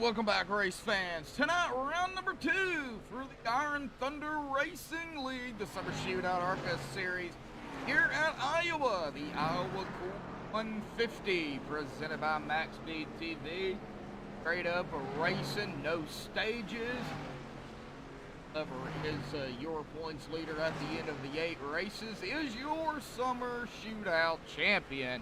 welcome back, race fans. Tonight, round number 2 for the Iron Thunder Racing League, the Summer Shootout ARCA Series here at Iowa, the Iowa Court 150, presented by MaxspeedTV. Straight up racing, no stages. Whoever is your points leader at the end of the 8 races is your Summer Shootout champion.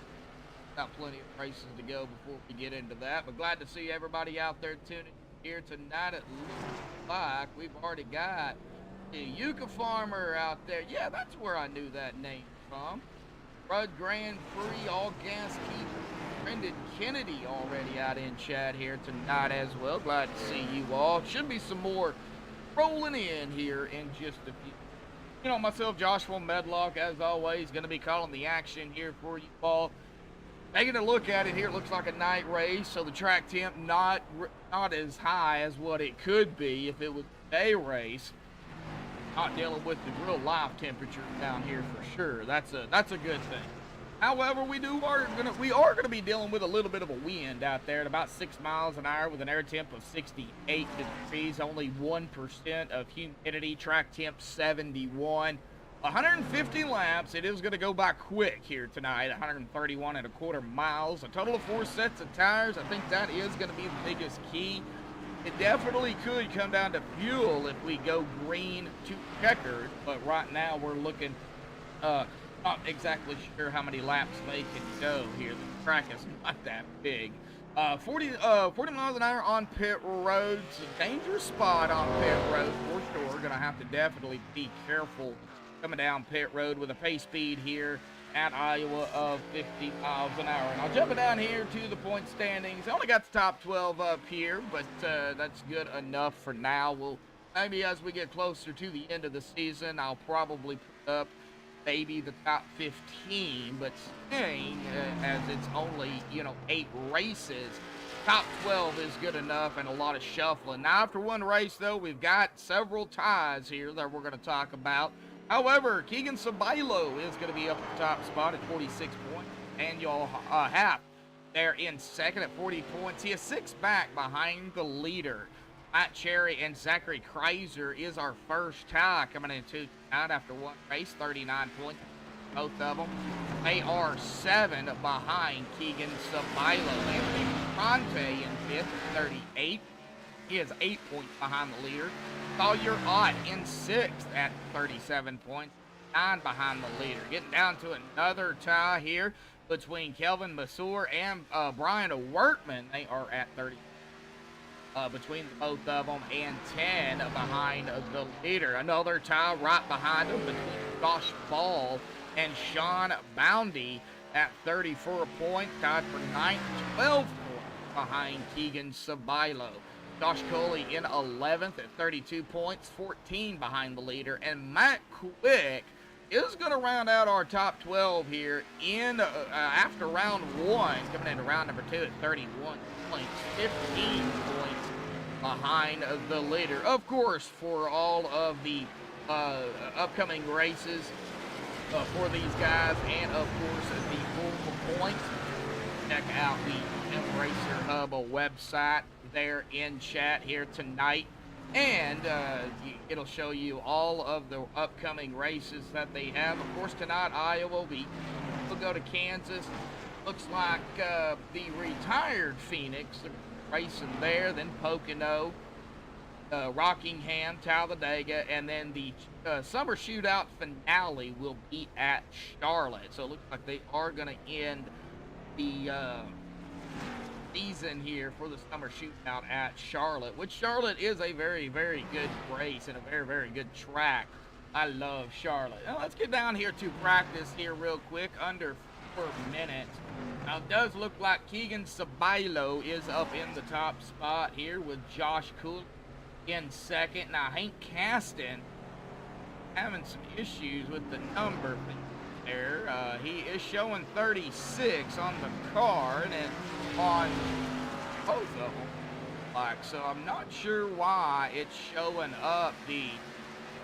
Got plenty of races to go before we get into that, but glad to see everybody out there tuning in here tonight. It looks like we've already got the Yucca Farmer out there. Yeah, that's where I knew that name from. Rudd Grand Prix, all gas keeper, Brendan Kennedy already out in chat here tonight as well. Glad to see you all. Should be some more rolling in here in just a few. You know, myself, Joshua Medlock, as always, going to be calling the action here for you all. Taking a look at it here, it looks like a night race, so the track temp not as high as what it could be if it was a day race. Not dealing with the real live temperature down here for sure. That's a good thing. However, we are gonna be dealing with a little bit of a wind out there at about 6 miles an hour with an air temp of 68 degrees, only 1% of humidity, track temp 71. 150 laps. It is going to go by quick here tonight. 131.25 miles. A total of 4 sets of tires. I think that is going to be the biggest key. It definitely could come down to fuel if we go green to checkered, but right now we're looking not exactly sure how many laps they can go here. The track is not that big. 40 miles an hour on pit road. It's a dangerous spot on pit road for sure. Going to have to definitely be careful coming down pit road with a pace speed here at Iowa of 50 miles an hour. And I'll jump it down here to the point standings. I only got the top 12 up here, but that's good enough for now. We'll maybe as we get closer to the end of the season, I'll probably put up maybe the top 15, but staying as it's only, 8 races, top 12 is good enough and a lot of shuffling. Now, after one race, though, we've got several ties here that we're going to talk about. However, Keegan Sabilo is going to be up at the top spot at 46 points. Daniel Happ there in second at 40 points. He is 6 back behind the leader. Matt Cherry and Zachary Kreiser is our first tie coming into tonight after one race, 39 points, both of them. They are 7 behind Keegan Sabilo. Anthony Conte in 5th at 38. He is 8 points behind the leader. Sawyer Ott in 6th at 37 points, 9 behind the leader. Getting down to another tie here between Kelvin Masur and Brian Workman. They are at 30 between both of them and 10 behind the leader. Another tie right behind them between Josh Ball and Sean Boundy at 34 points, tied for 9th, 12 points behind Keegan Sabilo. Josh Coley in 11th at 32 points, 14 behind the leader. And Matt Quick is going to round out our top 12 here in after round 1, coming into round number 2 at 31 points, 15 points behind the leader. Of course, for all of the upcoming races for these guys, and of course the full points, check out the M Racer Hub website there in chat here tonight, and it'll show you all of the upcoming races that they have. Of course, tonight Iowa, we'll go to Kansas. Looks like the retired Phoenix racing there, then Pocono, Rockingham, Talladega, and then the Summer Shootout finale will be at Charlotte. So it looks like they are going to end the season here for the Summer Shootout at Charlotte, which Charlotte is a very, very good race and a very, very good track. I love Charlotte. Now let's get down here to practice here real quick, under 4 minutes. Now it does look like Keegan Sabilo is up in the top spot here with Josh Cool in second. Now Hank Caston having some issues with the number there. He is showing 36 on the card and on both of them, so I'm not sure why it's showing up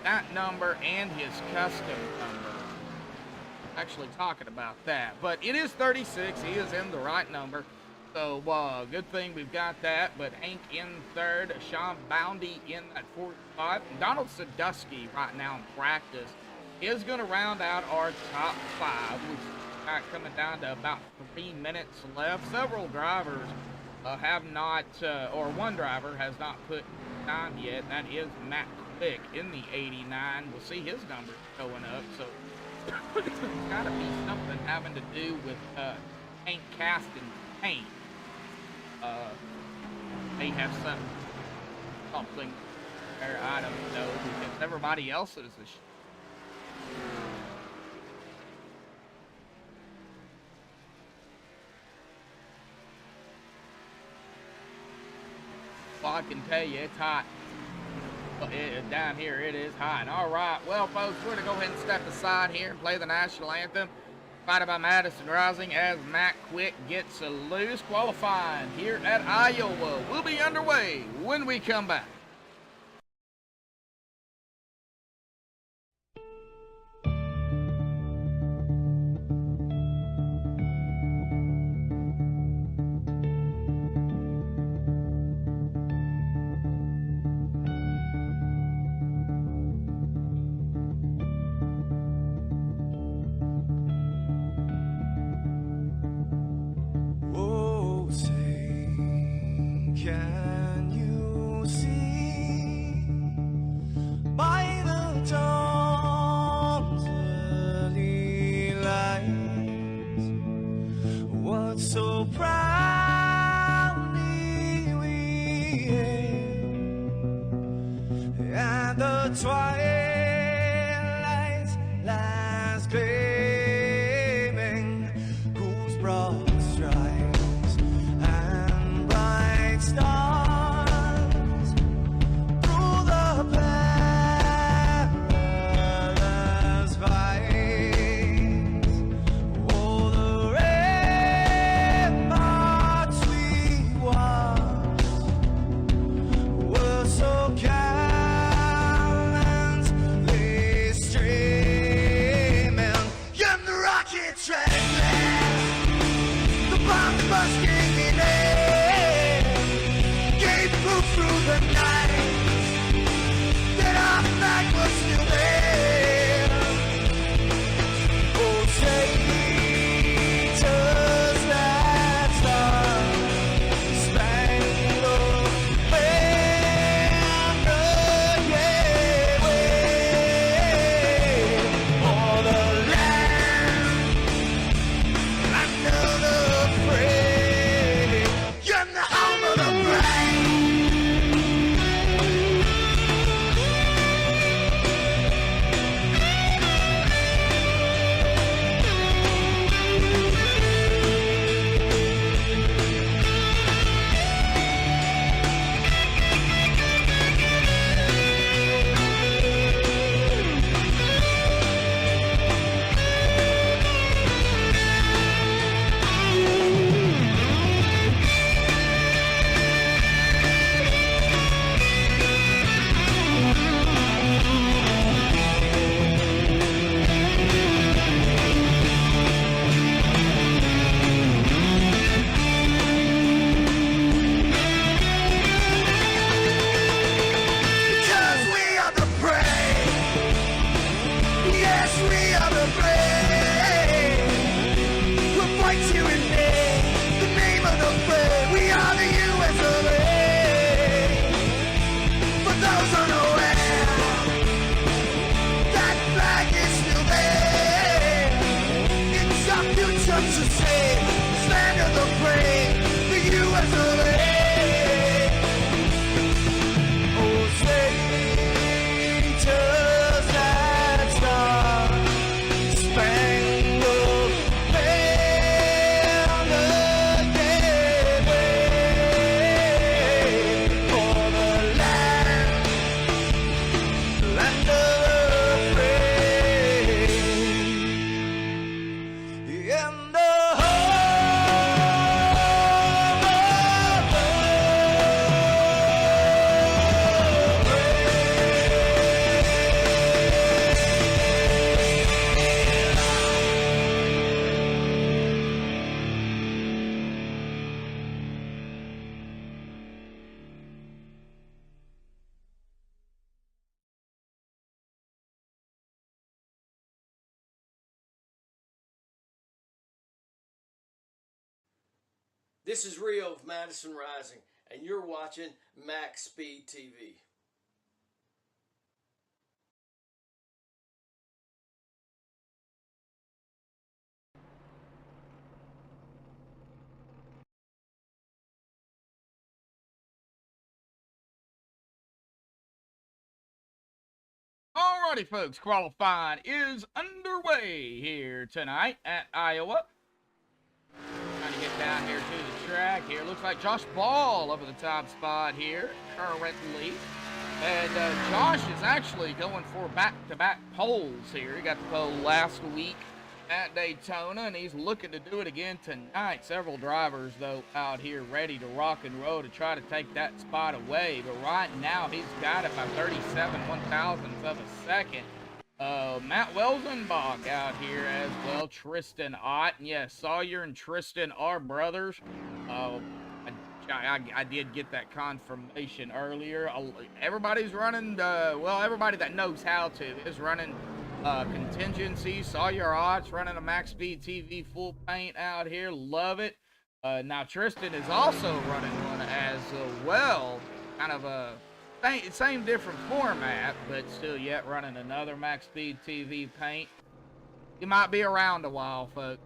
that number and his custom number. Actually talking about that, but it is 36. He is in the right number. So, good thing we've got that. But Hank in third, Sean Boundy in that fourth spot. Donald Sadusky right now in practice is going to round out our top five. We've got coming down to about 3 minutes left. Several drivers have not, or one driver has not put time yet. That is Matt Quick in the 89. We'll see his numbers going up. So it's got to be something having to do with paint casting paint. They have something there, I don't know, because everybody else's is. Well, I can tell you it's hot. Down here it is hot. All right, well, folks, we're going to go ahead and step aside here and play the national anthem, provided by Madison Rising, as Matt Quick gets loose. Qualifying here at Iowa will be underway when we come back. Can you see by the dawn's early light what so proudly we hailed at the twilight's last gleaming, whose broad stripes and bright stars through the perilous fight, oh, the ramparts we watched were so gallantly streaming, and the rocket train, the bombs bursting in air, gave proof through the night that our flag was still there. Oh, traitors that star-spangled banner, yeah, wave for the land under the free, and the home of the brave. Because we are the brave. Yes, we are the brave. We'll fight you in the name of the brave. We are the US of A. For those unaware, that flag is still there. It's our future to save. Stand of the brave, the US of A. Oh, traitors that star-spangled banner, yeah, wave for the land of the free, and the home This is Rio of Madison Rising, and you're watching MaxspeedTV. Alrighty, folks, qualifying is underway here tonight at Iowa. Trying to get down here to the track here. Looks like Josh Ball over the top spot here currently. And Josh is actually going for back-to-back poles here. He got the pole last week at Daytona, and he's looking to do it again tonight. Several drivers, though, out here ready to rock and roll to try to take that spot away. But right now, he's got it by 37 1/1000ths of a second. Matt Welzenbach out here as well. Tristan Ott. Yes, Sawyer and Tristan are brothers. I did get that confirmation earlier. Everybody's running, well, everybody that knows how to is running contingency. Sawyer Ott's running a MaxspeedTV full paint out here. Love it. Now Tristan is also running one as well. Kind of a same different format, but still yet running another MaxspeedTV paint. You might be around a while, folks.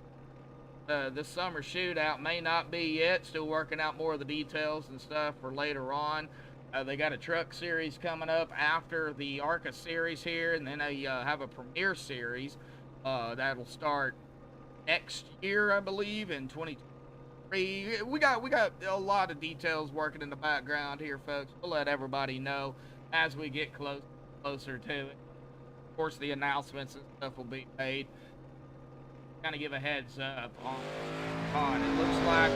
The Summer Shootout may not be yet. Still working out more of the details and stuff for later on. They got a truck series coming up after the ARCA series here, and then they have a premiere series that'll start next year, I believe, in 2023. We got a lot of details working in the background here, folks. We'll let everybody know as we get closer to it. Of course, the announcements and stuff will be made. Kind of give a heads up on it. Looks like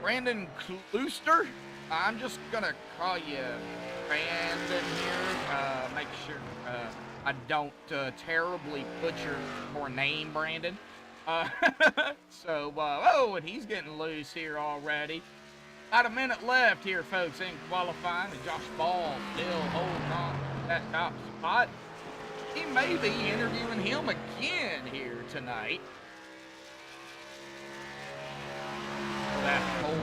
Brandon Klooster. I'm just gonna call you Brandon here. Make sure I don't terribly butcher your name, Brandon. Oh, and he's getting loose here already. About a minute left here, folks, in qualifying. And Josh Ball still holding on to that top spot. He may be interviewing him again here tonight. That pole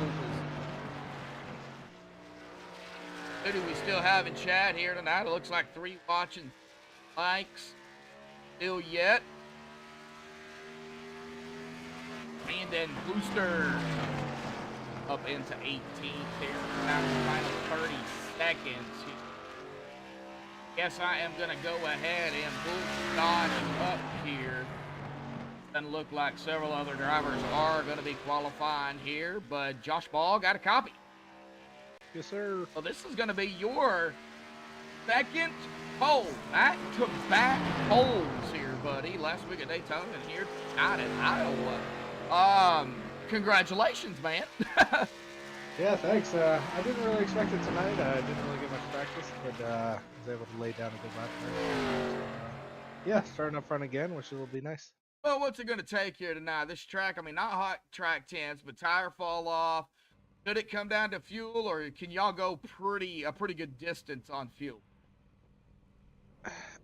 is... Who do we still have in chat here tonight? It looks like 3 watching likes still yet. And then Booster up into 18th here. Now the final 30 seconds here. Guess I am going to go ahead and bulldoze up here. Doesn't look like several other drivers are going to be qualifying here, but Josh Ball got a copy. Yes, sir. So this is going to be your second pole, back-to-back poles here, buddy. Last week at Daytona and here tonight at Iowa. Congratulations, man. Yeah, thanks. I didn't really expect it tonight. I didn't really get much practice, but was able to lay down a good lap there. So, yeah, starting up front again, which will be nice. Well, what's it going to take here tonight? This track, I mean, not hot track temps, but tire fall off. Could it come down to fuel, or can y'all go a pretty good distance on fuel?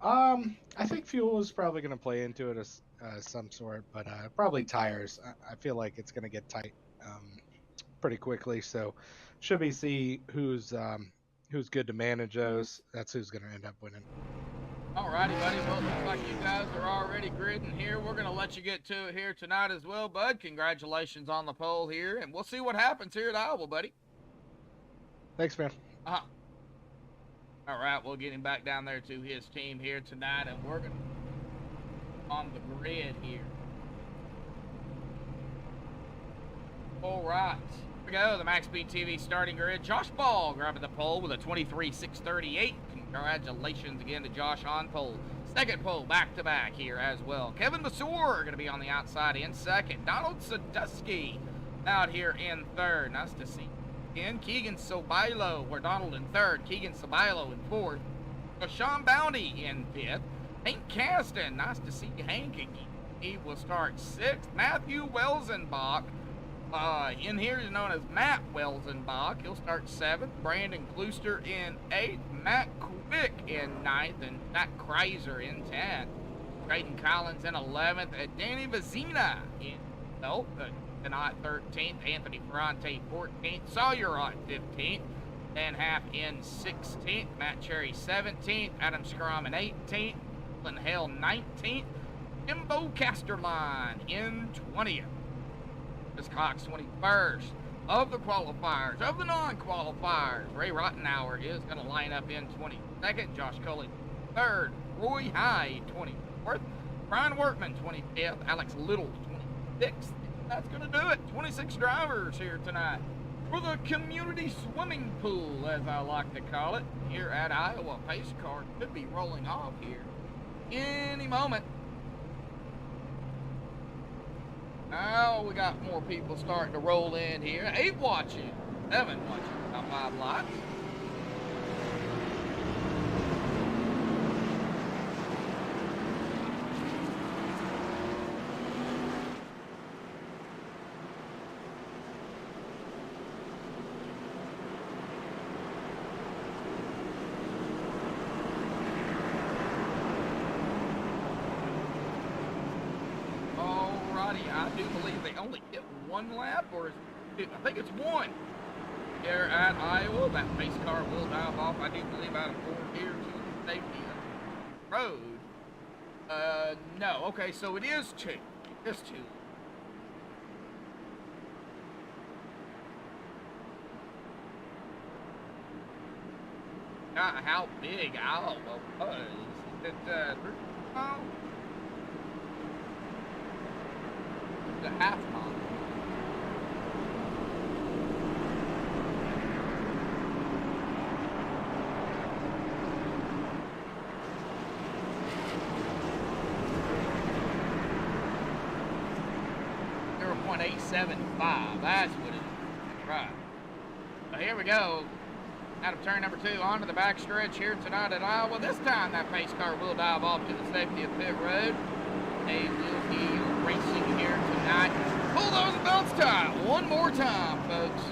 I think fuel is probably going to play into it as some sort, but probably tires. I feel like it's going to get tight pretty quickly, so should we see who's good to manage those? That's who's going to end up winning. Alrighty, buddy. Well, looks like you guys are already gridding here. We're going to let you get to it here tonight as well, bud. Congratulations on the pole here, and we'll see what happens here at Iowa, buddy. Thanks, man. All right, we'll get him back down there to his team here tonight, and we're going to on the grid here. All right. Here we go, the MaxspeedTV starting grid. Josh Ball grabbing the pole with a 23.638. Congratulations again to Josh on pole. Second pole back-to-back here as well. Kevin Masur going to be on the outside in second. Donald Sadusky out here in third. Nice to see again. Keegan Sobilo, where Donald in third. Keegan Sobilo in fourth. Sean Bounty in fifth. Hank Caston, nice to see Hank again. He will start sixth. Matthew Welzenbach. In here is known as Matt Welzenbach. He'll start 7th. Brandon Klooster in 8th. Matt Quick in 9th. And Matt Kreiser in 10th. Drayden Collins in 11th. And Danny Vazina in 12th. Tonight 13th, Anthony Ferrante 14th, Sawyer on 15th, Dan Half in 16th, Matt Cherry 17th, Adam Scrum in 18th, Lynn Hale 19th, Jimbo Casterline in 20th. Chris Cox 21st. Of the qualifiers, of the non-qualifiers, Ray Rottenauer is going to line up in 22nd, Josh Coley 3rd, Roy High 24th, Brian Workman 25th, Alex Little 26th. That's going to do it. 26 drivers here tonight for the community swimming pool, as I like to call it, here at Iowa. Pace car could be rolling off here any moment. Now we got more people starting to roll in here. 8 watching, 7 watching, about 5 lots. I do believe they only get 1 lap, or I think it's 1 here at Iowa. That pace car will dive off, I do believe, out of 4 here to the safety road. No, okay, so it is 2. It is 2. How big Iowa was. Is it, oh, the half mile. .875. That's what it is. Right. So here we go. Out of turn number 2 onto the backstretch here tonight at Iowa. This time that pace car will dive off to the safety of pit road. They will be racing here tonight. Pull those belts tight one more time, folks.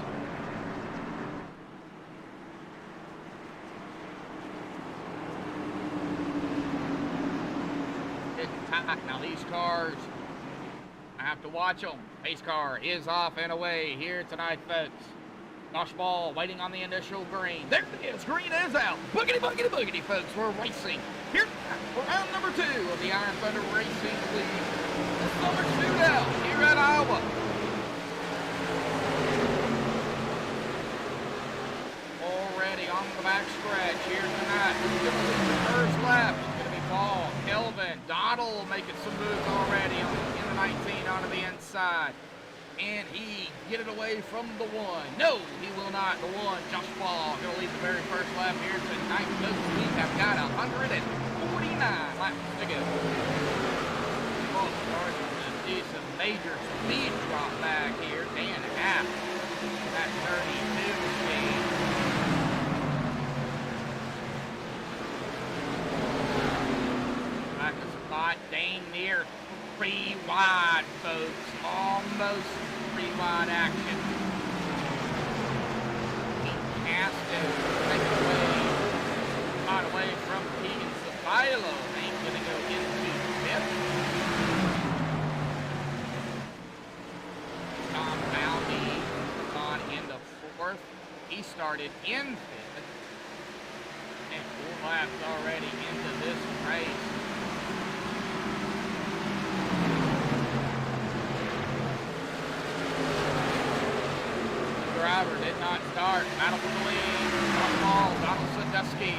Getting tight. Now these cars, I have to watch them. Pace car is off and away here tonight, folks. Josh Ball waiting on the initial green. There it is. Green is out. Boogity, boogity, boogity, folks. We're racing here for round number 2 of the Iron Thunder Racing League. The Summer Shootout here at Iowa. Already on the back stretch here tonight. It's going to be the first lap. It's going to be Ball, Kelvin, Donald making some moves already in the 19 onto the inside. And he get it away from the 1. No, he will not. The 1, Josh Ball, going to lead the very first lap here tonight. We have got 149 laps to go. Well, starting to see some major speed drop back here. Dan Half at 32 speed. Back a spot, dang near 3 wide, folks. Almost 3 wide action. He has to take it away. Not away from Keegan Safilo. Ain't going to go into 5th. Tom Boundy on into 4th. He started in 5th. And 4 laps already into this race. Driver did not start. Battle for the lead. On the ball, Donald Sandusky.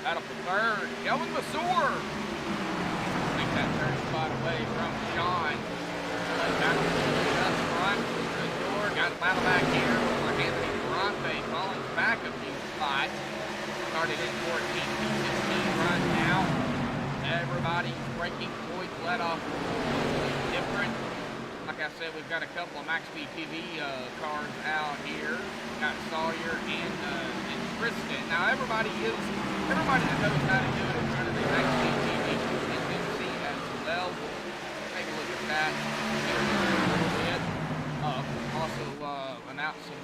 Battle for 3rd. Kelvin Masur. Take that 3rd spot away from Sean. Battle for the just front. Good door. Got a battle back here for Anthony Ferrante. Falling back a few spots. Started in 14, 16 run now. Everybody's braking points let off different. Like I said, we've got a couple of MaxspeedTV cars out here. We've got Sawyer and Tristan. Now everybody that knows how to do it in front of the MaxspeedTV can see as well. We'll take a look at that here in a little bit. Also announce some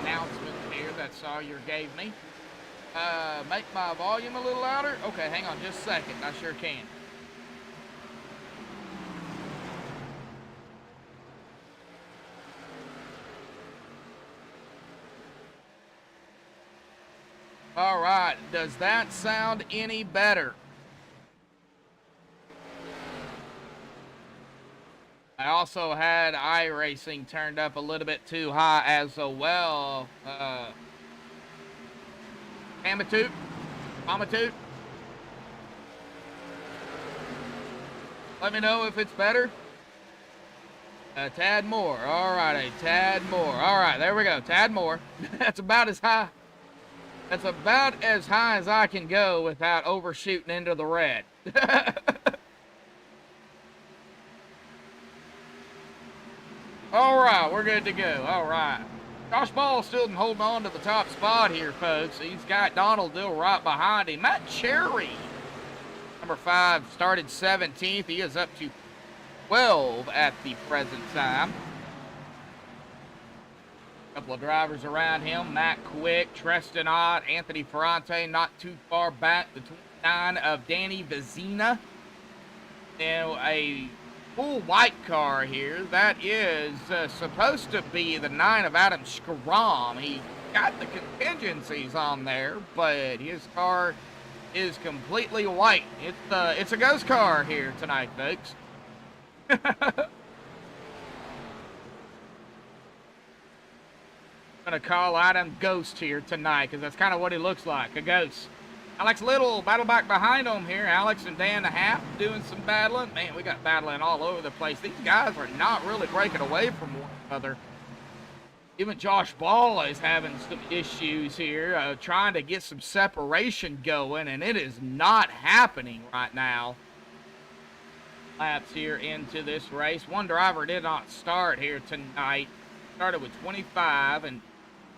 announcement here that Sawyer gave me. make my volume a little louder? Okay, hang on just a second. I sure can. All right, does that sound any better? I also had iRacing turned up a little bit too high as well. Amatoot? Amatoot? Let me know if it's better. A tad more. All right, a tad more. All right, there we go. Tad more. That's about as high. That's about as high as I can go without overshooting into the red. All right, we're good to go. All right. Josh Ball still holding on to the top spot here, folks. He's got Donald Dill right behind him. Matt Cherry, number 5, started 17th. He is up to 12 at the present time. A couple of drivers around him. Matt Quick, Treston Ott, Anthony Ferrante not too far back. The 29 of Danny Vizina. And a full white car here. That is supposed to be the 9 of Adam Schramm. He got the contingencies on there, but his car is completely white. It's a ghost car here tonight, folks. I'm gonna call Adam Ghost here tonight because that's kind of what he looks like, a ghost. Alex Little battle back behind him here. Alex and Dan the Half doing some battling. Man, we got battling all over the place. These guys are not really breaking away from one another. Even Josh Ball is having some issues here, trying to get some separation going, and it is not happening right now. Laps here into this race. One driver did not start here tonight. Started with 25, and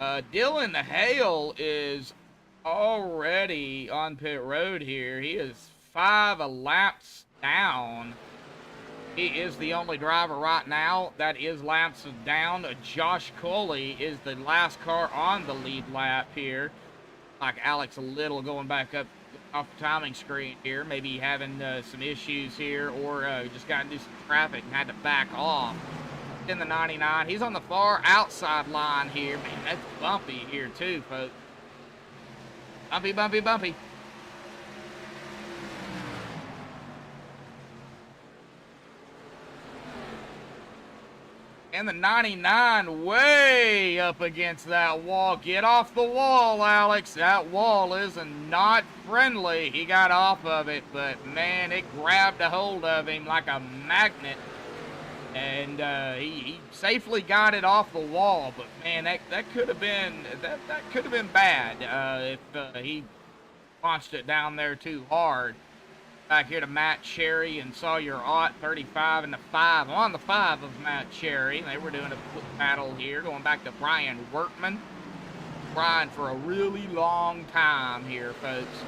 Dylan Hale is already on pit road here. He is 5 laps down. He is the only driver right now that is laps down. Josh Coley is the last car on the lead lap here. Like Alex Little going back up off the timing screen here. Maybe having some issues here, or just got into some traffic and had to back off. In the 99, he's on the far outside line here. Man, that's bumpy here too, folks. Bumpy, bumpy, bumpy. And the 99 way up against that wall. Get off the wall, Alex. That wall is not friendly. He got off of it, but man, it grabbed a hold of him like a magnet. And he safely got it off the wall, but man, that could have been bad if he launched it down there too hard. Back here to Matt Cherry and Sawyer Ott, 35 and the 5. On the 5 of Matt Cherry. They were doing a quick battle here, going back to Brian Workman. Brian for a really long time here, folks.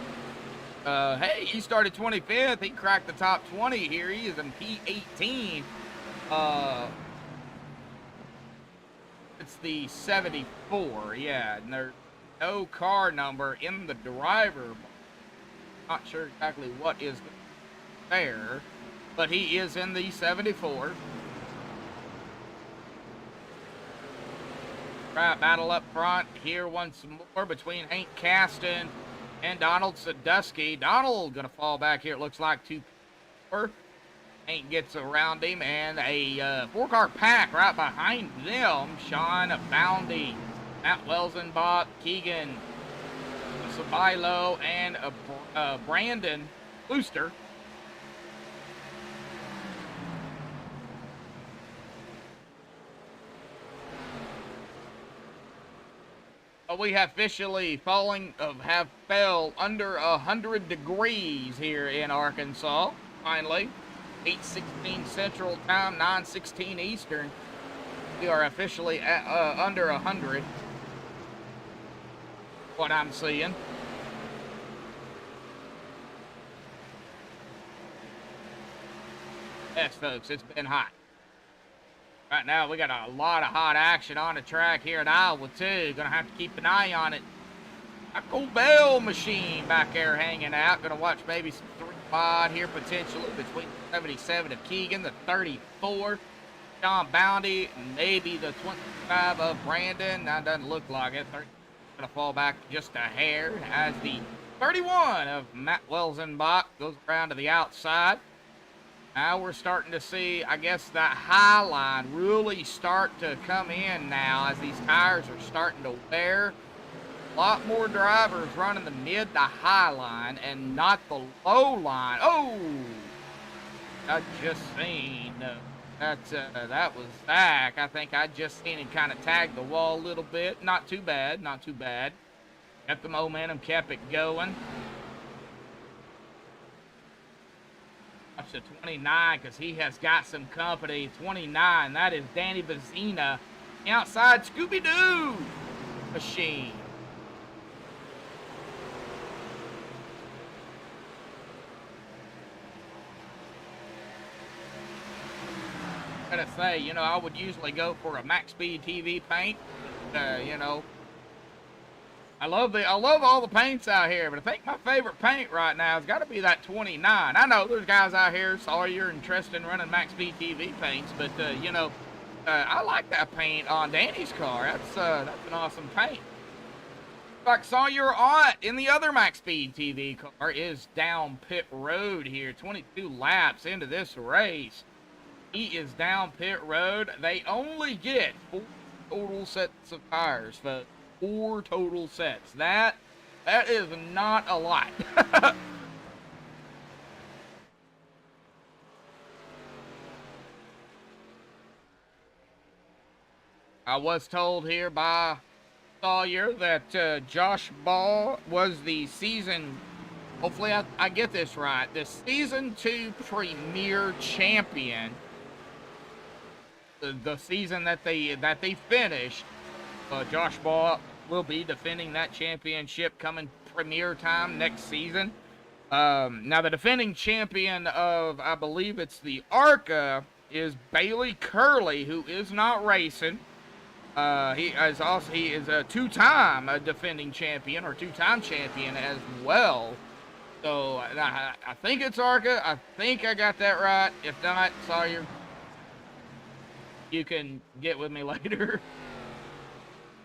Hey, he started 25th. He cracked the top 20 here. He is in P18. It's the 74, yeah, and there's no car number in the driver. Not sure exactly what is there, but he is in the 74. Right, battle up front here once more between Hank Caston and Donald Sadusky. Donald gonna fall back here, it looks like, to 4. Hank gets around him, and a 4-car pack right behind them. Sean Boundy, Matt Welsenbach, Keegan Sabilo, and Brandon Booster. We have officially have fell under 100 degrees here in Arkansas. Finally, 8:16 Central Time, 9:16 Eastern. We are officially under 100. What I'm seeing. Yes, folks, it's been hot. Right now, we got a lot of hot action on the track here in Iowa, too. Gonna have to keep an eye on it. Taco Bell machine back there hanging out. Gonna watch maybe some 3-wide here potentially between the 77 of Keegan, the 34 John Bounty, maybe the 25 of Brandon. That doesn't look like it. 30 gonna fall back just a hair as the 31 of Matt Welsenbach goes around to the outside. Now we're starting to see, I guess, that high line really start to come in now as these tires are starting to wear. A lot more drivers running the mid to high line and not the low line. Oh, I just seen that was Zach. I think I just seen him kind of tag the wall a little bit. Not too bad, not too bad. Kept the momentum, kept it going. Watch the 29 because he has got some company. 29, that is Danny Vazina. Outside Scooby-Doo machine. I gotta say, you know, I would usually go for a MaxspeedTV paint. You know, I love all the paints out here, but I think my favorite paint right now has got to be that 29. I know there's guys out here, sorry you're interested in running MaxspeedTV paints, but you know, I like that paint on Danny's car. That's an awesome paint. Like saw your aunt in the other MaxspeedTV car is down pit road here. 22 laps into this race. He is down pit road. They only get 4 total sets of tires, folks. 4 total sets. That is not a lot. I was told here by Sawyer that Josh Ball was the season, hopefully I get this right, the season 2 premier champion. The season that they finished. Josh Ball will be defending that championship coming premier time next season. Now the defending champion of, I believe it's the ARCA, is Bailey Curley, who is not racing. He is a 2-time defending champion, or 2-time champion as well. So I think it's ARCA. I think I got that right. If not, Sawyer, you can get with me later.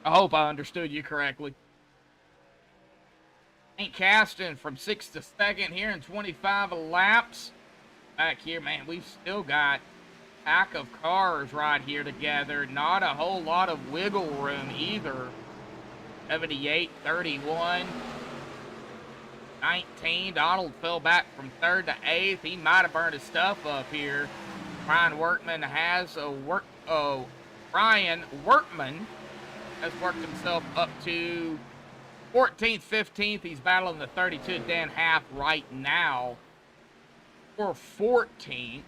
I hope I understood you correctly. Ain't casting from 6th to 2nd here in 25 laps. Back here, man, we've still got a pack of cars right here together. Not a whole lot of wiggle room either. 78, 31, 19. Donald fell back from 3rd to 8th. He might have burned his stuff up here. Brian Workman has Brian Workman has worked himself up to 14th, 15th. He's battling the 32 Dan Half right now for 14th.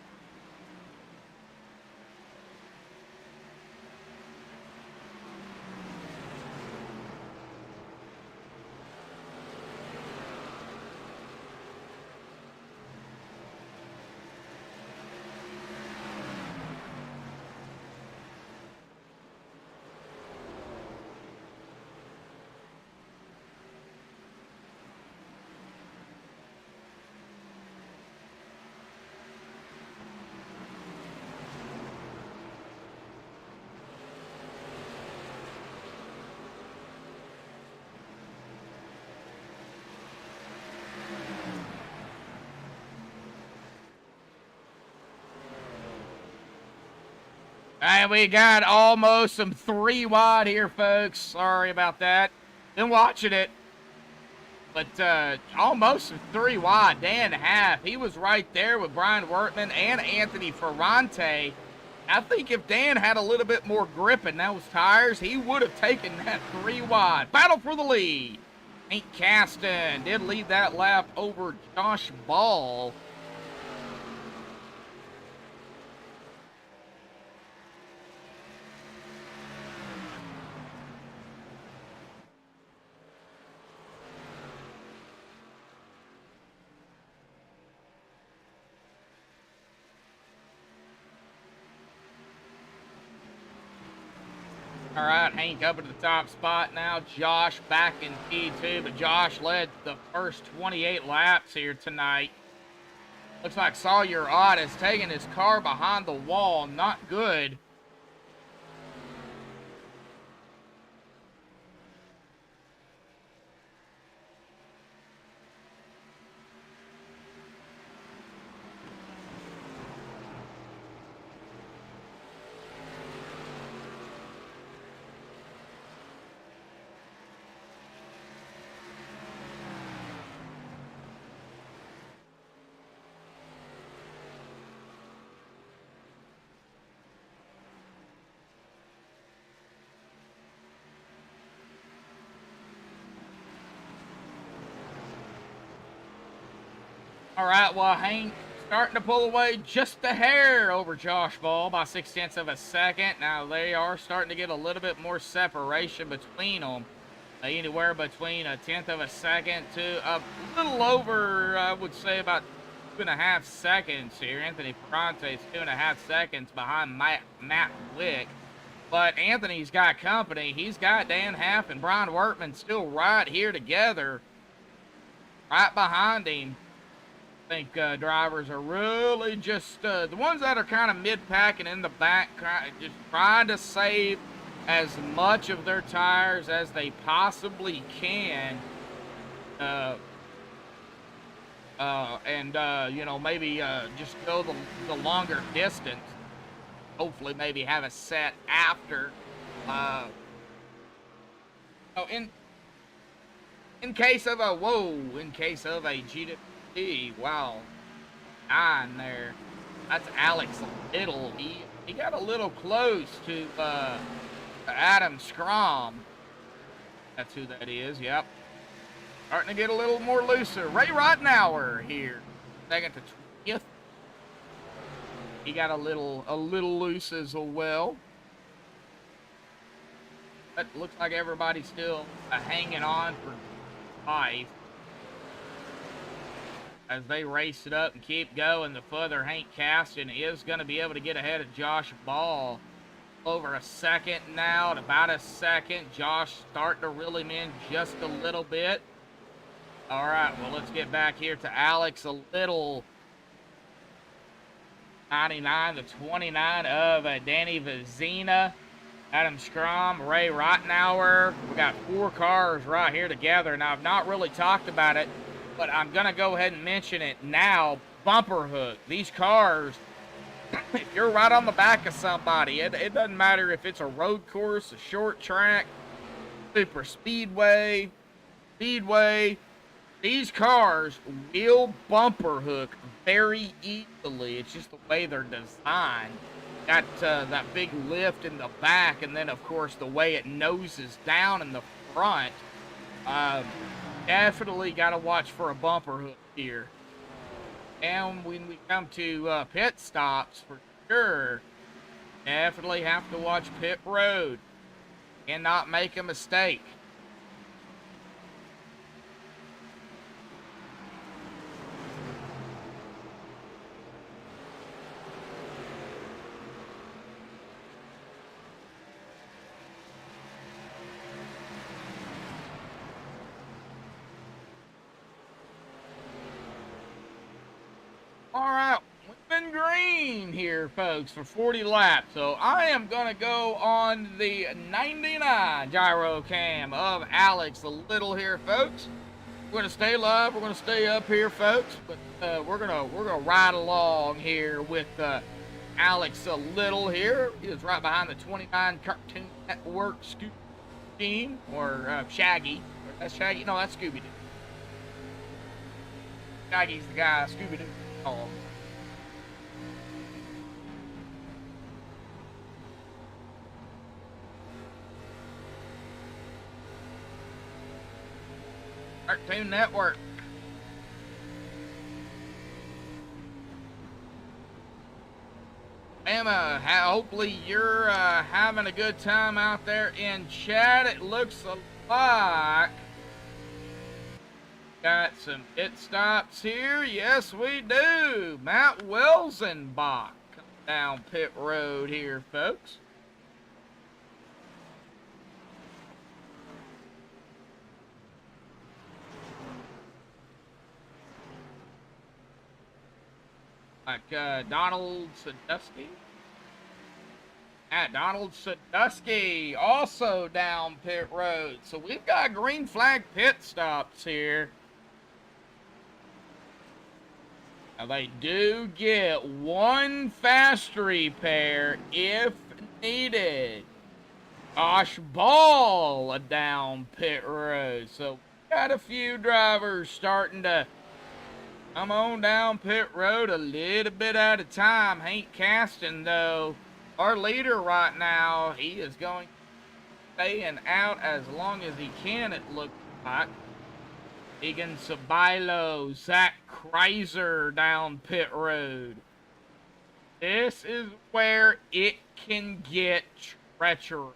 And we got almost some 3 wide here, folks. Sorry about that. Been watching it. But almost some 3 wide. Dan Half, he was right there with Brian Workman and Anthony Ferrante. I think if Dan had a little bit more grip in those tires, he would have taken that 3 wide. Battle for the lead. Hank Caston did lead that lap over Josh Ball. All right, Hank up at the top spot now. Josh back in P2, but Josh led the first 28 laps here tonight. Looks like Sawyer Ott is taking his car behind the wall. Not good. All right, well, Hank starting to pull away just a hair over Josh Ball by 0.6 of a second. Now, they are starting to get a little bit more separation between them. Anywhere between 1/10 of a second to a little over, I would say, about 2.5 seconds here. Anthony Ferrante's 2.5 seconds behind Matt Wick. But Anthony's got company. He's got Dan Half and Brian Workman still right here together, right behind him. I think drivers are really just the ones that are kind of mid-pack and in the back, just trying to save as much of their tires as they possibly can. You know, maybe just go the longer distance. Hopefully maybe have a set after. In case of a GWP, wow, 9 there. That's Alex Little. He got a little close to Adam Scrum. That's who that is. Yep. Starting to get a little more looser. Ray Rottenauer here, second to 20th. He got a little loose as well. But looks like everybody's still hanging on for 5 as they race it up and keep going. The further Hank Caston is going to be able to get ahead of Josh Ball. Over a second now, at about a second. Josh starting to reel him in just a little bit. All right, well, let's get back here to Alex a little. 99 to 29 of Danny Vizina, Adam Scrum, Ray Rottenauer. We got 4 cars right here together. Now, I've not really talked about it, but I'm going to go ahead and mention it now. Bumper hook. These cars, if you're right on the back of somebody, it doesn't matter if it's a road course, a short track, super speedway, these cars will bumper hook very easily. It's just the way they're designed. Got that big lift in the back, and then, of course, the way it noses down in the front. Definitely got to watch for a bumper hook here. And when we come to pit stops, for sure, definitely have to watch pit road and not make a mistake. All right, we've been green here, folks, for 40 laps. So I am going to go on the 99 gyro cam of Alex Little here, folks. We're going to stay live. We're going to stay up here, folks. But we're gonna ride along here with Alex Little here. He is right behind the 29 Cartoon Network Scooby team, or Shaggy. That's Shaggy. No, that's Scooby-Doo. Shaggy's the guy. Scooby-Doo. Oh. Cartoon Network. Emma, hopefully you're having a good time out there in chat. It looks like got some pit stops here. Yes, we do. Matt Welsenbach down pit road here, folks. Donald Sadusky. Donald Sadusky also down pit road. So we've got green flag pit stops here. Now they do get one fast repair if needed. Josh Ball down pit road. So we got a few drivers starting to come on down pit road a little bit at a time. Hank Caston, though, our leader right now, he is going staying out as long as he can, it looks like. Egan Sabilo, Zach Kreiser down pit road. This is where it can get treacherous.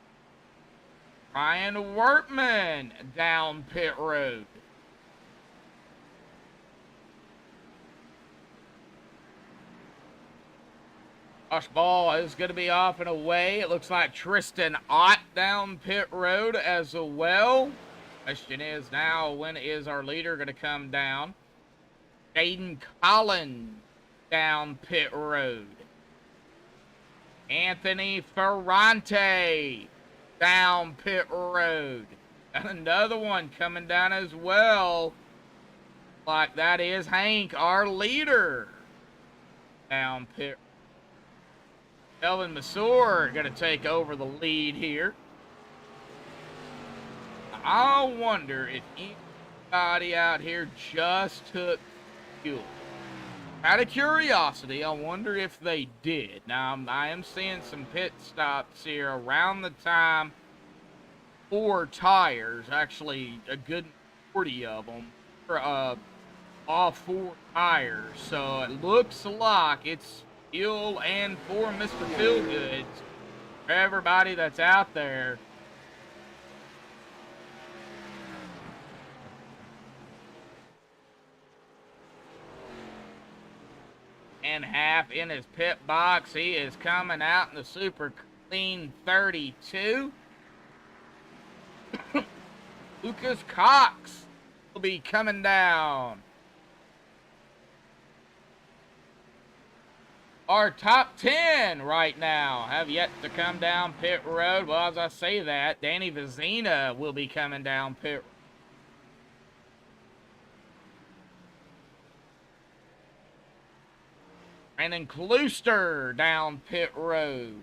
Ryan Wortman down pit road. Josh Ball is going to be off and away. It looks like Tristan Ott down pit road as well. Question is now, when is our leader going to come down? Jaden Collins down pit road. Anthony Ferrante down pit road. And another one coming down as well. Like that is Hank, our leader, down pit road. Kelvin Masur going to take over the lead here. I wonder if anybody out here just took fuel. Out of curiosity, I wonder if they did. Now, I am seeing some pit stops here around the time 4 tires, actually a good 40 of them, all 4 tires. So it looks like it's fuel and for Mr. Feelgoods for everybody that's out there. And half in his pit box. He is coming out in the super clean 32. Lucas Cox will be coming down. Our top 10 right now have yet to come down pit road. Well, as I say that, Danny Vizina will be coming down pit road. Brandon Klooster down pit road.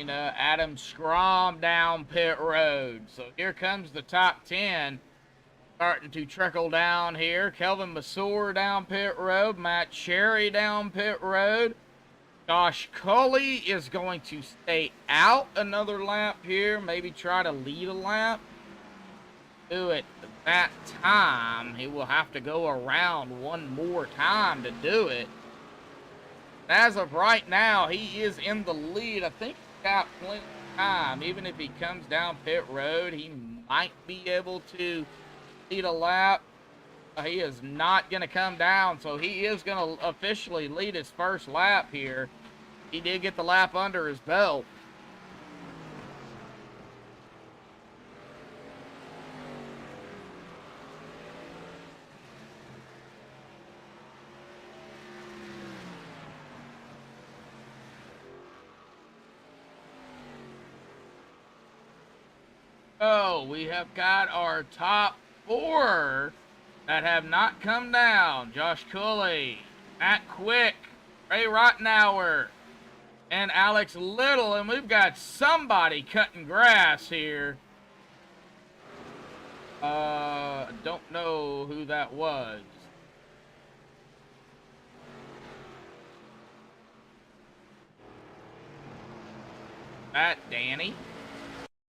Adam Strom down pit road. So here comes the top 10 starting to trickle down here. Kelvin Masur down pit road. Matt Sherry down pit road. Josh Cully is going to stay out another lap here. Maybe try to lead a lap. Do it that time. He will have to go around one more time to do it. As of right now, he is in the lead. I think he's got plenty of time. Even if he comes down pit road, he might be able to lead a lap. He is not going to come down, so he is going to officially lead his first lap here. He did get the lap under his belt. So we have got our top 4 that have not come down. Josh Cooley, Matt Quick, Ray Rottenauer, and Alex Little. And we've got somebody cutting grass here. Don't know who that was. That Danny.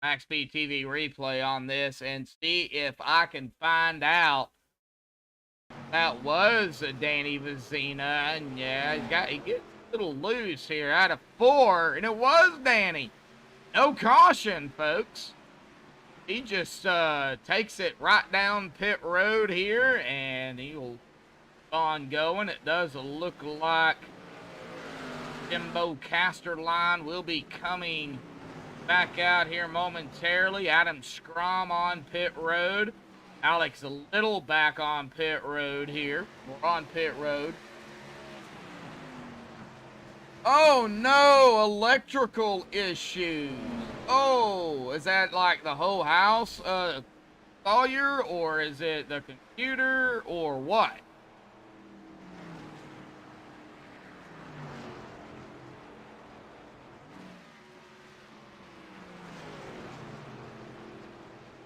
MaxspeedTV replay on this and see if I can find out that was Danny Vizina. And yeah, he gets a little loose here out of 4, and it was Danny. No caution, folks. He just takes it right down pit road here, and he will keep on going. It does look like Jimbo Caster line will be coming back out here momentarily. Adam Scrum on pit road. Alex Little back on pit road here. We're on pit road. Oh no, electrical issues. Oh, is that like the whole house failure, or is it the computer, or what?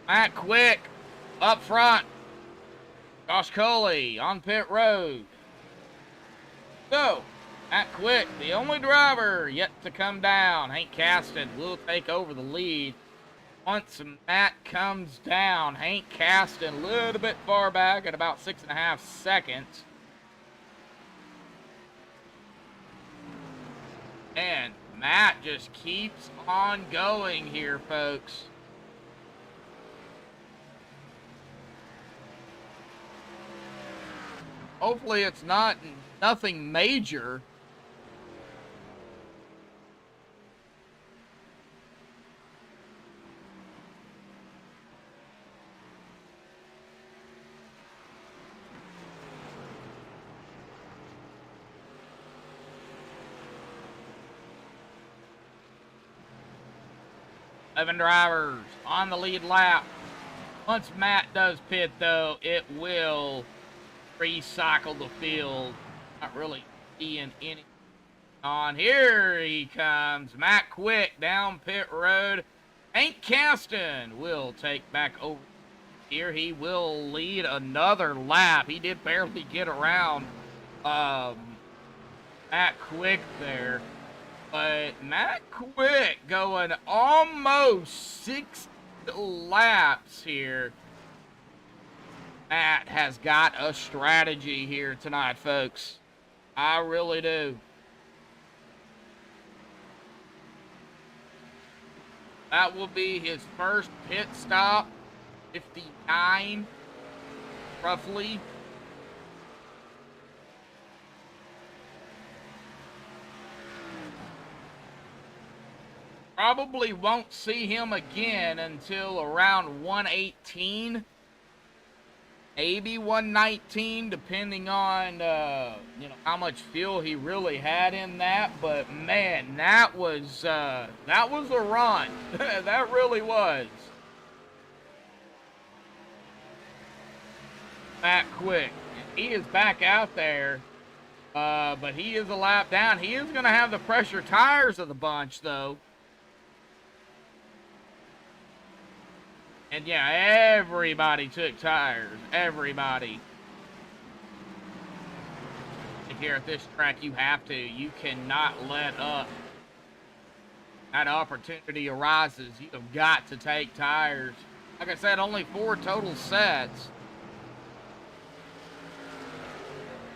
Matt Quick up front. Josh Coley on pit road. So, Matt Quick, the only driver yet to come down. Hank Caston will take over the lead. Once Matt comes down, Hank Caston a little bit far back at about 6.5 seconds. And Matt just keeps on going here, folks. Hopefully it's nothing major. Seven drivers on the lead lap. Once Matt does pit, though, it will recycle the field. Not really seeing any on. Here he comes. Matt Quick down pit road. Hank Caston will take back over here. He will lead another lap. He did barely get around Matt Quick there. But Matt Quick going almost 6 laps here. Matt has got a strategy here tonight, folks. I really do. That will be his first pit stop. 59, roughly. Probably won't see him again until around 118. Maybe 119, depending on how much fuel he really had in that. But man, that was a run. That really was. Matt Quick, he is back out there, but he is a lap down. He is going to have the pressure tires of the bunch, though. And yeah, everybody took tires. Everybody. Here at this track, you have to. You cannot let up. That opportunity arises. You have got to take tires. Like I said, only 4 total sets.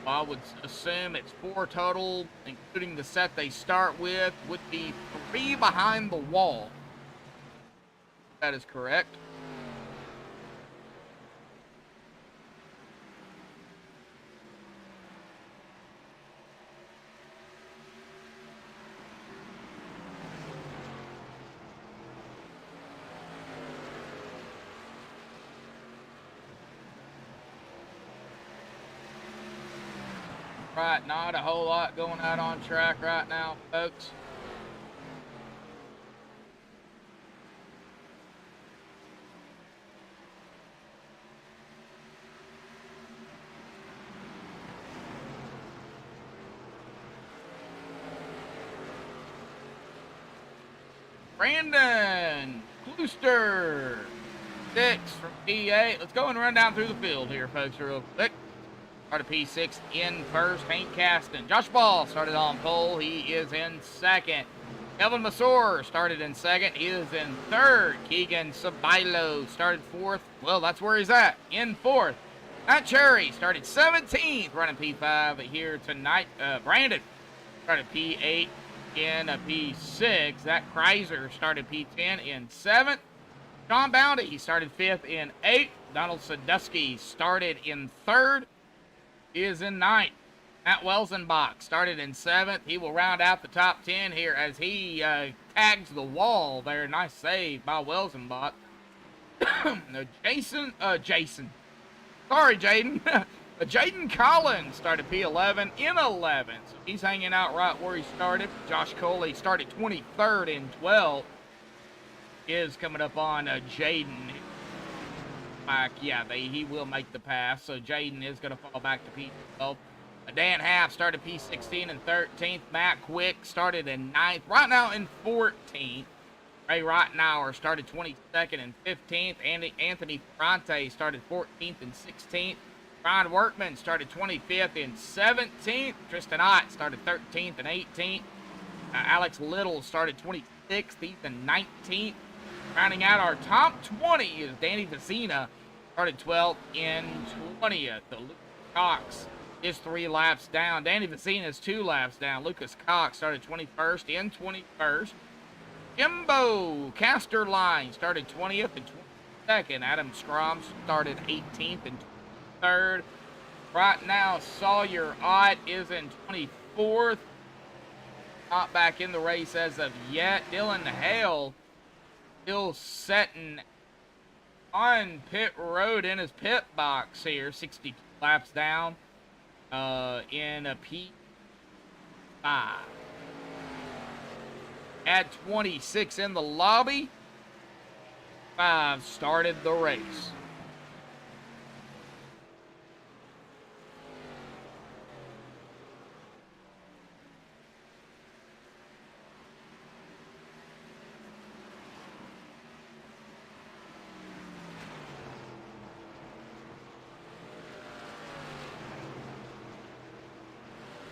I would assume it's 4 total, including the set they start with, would be 3 behind the wall. That is correct. Right, not a whole lot going out on track right now, folks. Brandon Klooster, 6 from P8. Let's go and run down through the field here, folks, real quick. Started P6 in first, Hank Caston. Josh Ball started on pole. He is in second. Kelvin Masor started in second. He is in third. Keegan Sabilo started fourth. Well, that's where he's at, in fourth. Matt Cherry started 17th, running P5 here tonight. Brandon started P8 in a P6. Zach Kreiser started P10 in 7th. Sean Bounty started 5th in 8th. Donald Sadusky started in 3rd. Is in 9th. Matt Welsenbach started in 7th. He will round out the top 10 here as he tags the wall there. Nice save by Welsenbach. Jason. Sorry, Jaden. Jaden Collins started P11 in 11th. So he's hanging out right where he started. Josh Coley started 23rd in 12th. Is coming up on Jaden. Yeah, he will make the pass. So Jaden is going to fall back to P12. Dan Half started P16 and 13th. Matt Quick started in 9th. Right now in 14th. Ray Rottenauer started 22nd and 15th. Anthony Ferrante started 14th and 16th. Brian Workman started 25th and 17th. Tristan Ott started 13th and 18th. Alex Little started 26th. Ethan 19th. Rounding out our top 20 is Danny Vecina. Started 12th in 20th. Lucas Cox is 3 laps down. Danny Vecina is 2 laps down. Lucas Cox started 21st in 21st. Jimbo Casterline started 20th and 22nd. Adam Strom started 18th and 23rd. Right now, Sawyer Ott is in 24th. Not back in the race as of yet. Dylan Hale still sitting on pit road in his pit box here. 60 laps down in a P5. At 26 in the lobby, 5 started the race.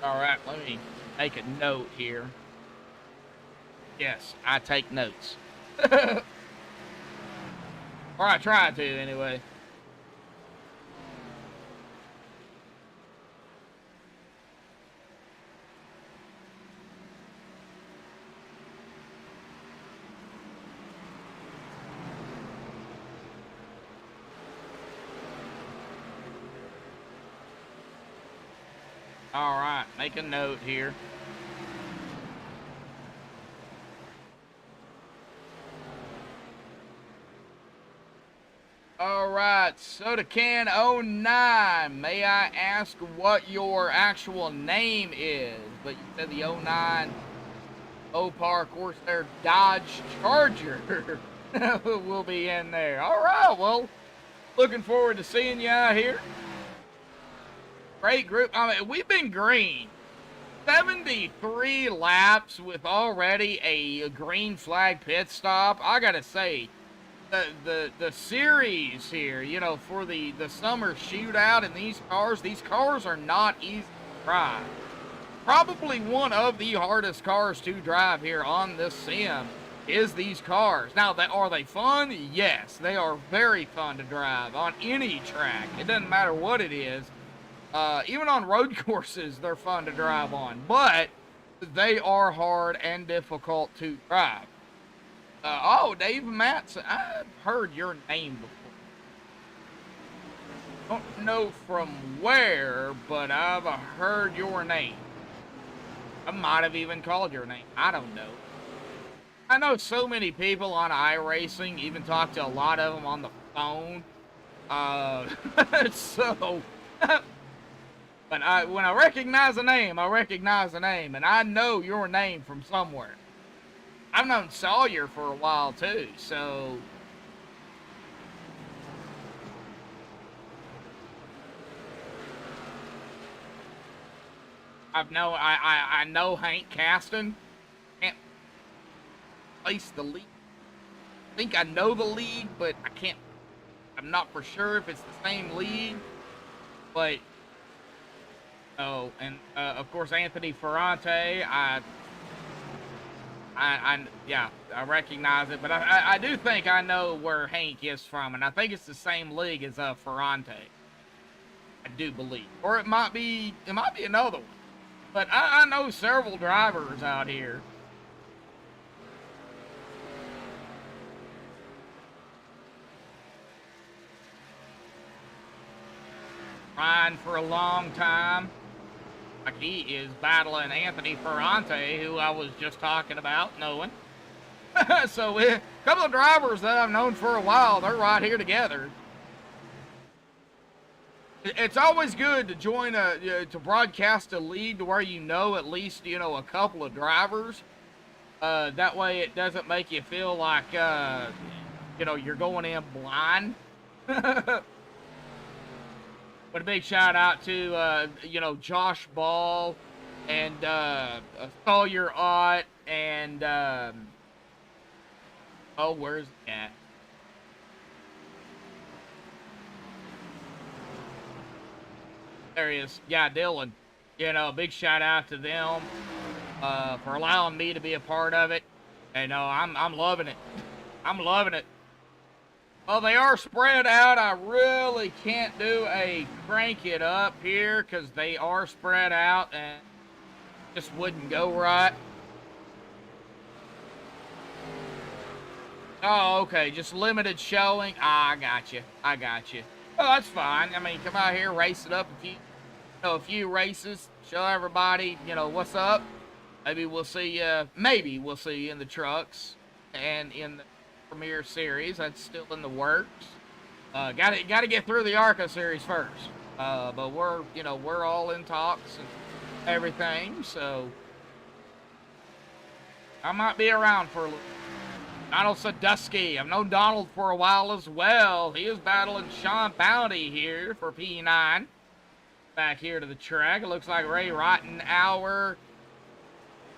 All right, let me make a note here. Yes, I take notes. Or I try to, anyway. All right, make a note here. All right, Soda Can 09. May I ask what your actual name is? But you said the 09 Opar Corsair Dodge Charger will be in there. All right, well, looking forward to seeing you out here. Great group. I mean, we've been green. 73 laps with already a green flag pit stop. I gotta say, the series here, you know, for the summer shootout and these cars are not easy to drive. Probably one of the hardest cars to drive here on this sim is these cars. Now, are they fun? Yes, they are very fun to drive on any track. It doesn't matter what it is. Even on road courses, they're fun to drive on, but they are hard and difficult to drive. Oh, Dave Matson, I've heard your name before. Don't know from where, but I've heard your name. I might have even called your name. I don't know. I know so many people on iRacing, even talk to a lot of them on the phone. So... But when I recognize a name, I recognize a name, and I know your name from somewhere. I've known Sawyer for a while, too, so... I know Hank Caston. Can't place the league. I think I know the league, but I'm not for sure if it's the same league, but... Oh, and of course Anthony Ferrante, yeah, I recognize it, but I do think I know where Hank is from, and I think it's the same league as Ferrante. I do believe, or it might be another one, but I know several drivers out here. Riding for a long time. like he is battling Anthony Ferrante, who I was just talking about knowing. So a couple of drivers that I've known for a while, they're right here together. It's always good to join to broadcast a league to where you know at least, a couple of drivers. That way it doesn't make you feel like, you're going in blind. But a big shout out to, Josh Ball and Sawyer Ott and, oh, where's he at? There he is. Yeah, Dylan. Big shout out to them for allowing me to be a part of it. And I'm loving it. I'm loving it. Well, they are spread out. I really can't do a crank it up here because they are spread out and just wouldn't go right. Oh, okay. Just limited showing. Ah, I got you. I got you. Oh, that's fine. I mean, come out here, race it up a few races, show everybody, what's up. Maybe we'll see you in the trucks and in the Premier Series. That's still in the works. Gotta get through the ARCA Series first. But we're all in talks and everything, so I might be around for a little. Donald Sadusky. I've known Donald for a while as well. He is battling Sean Bounty here for P9. Back here to the track. It looks like Ray Rottenauer,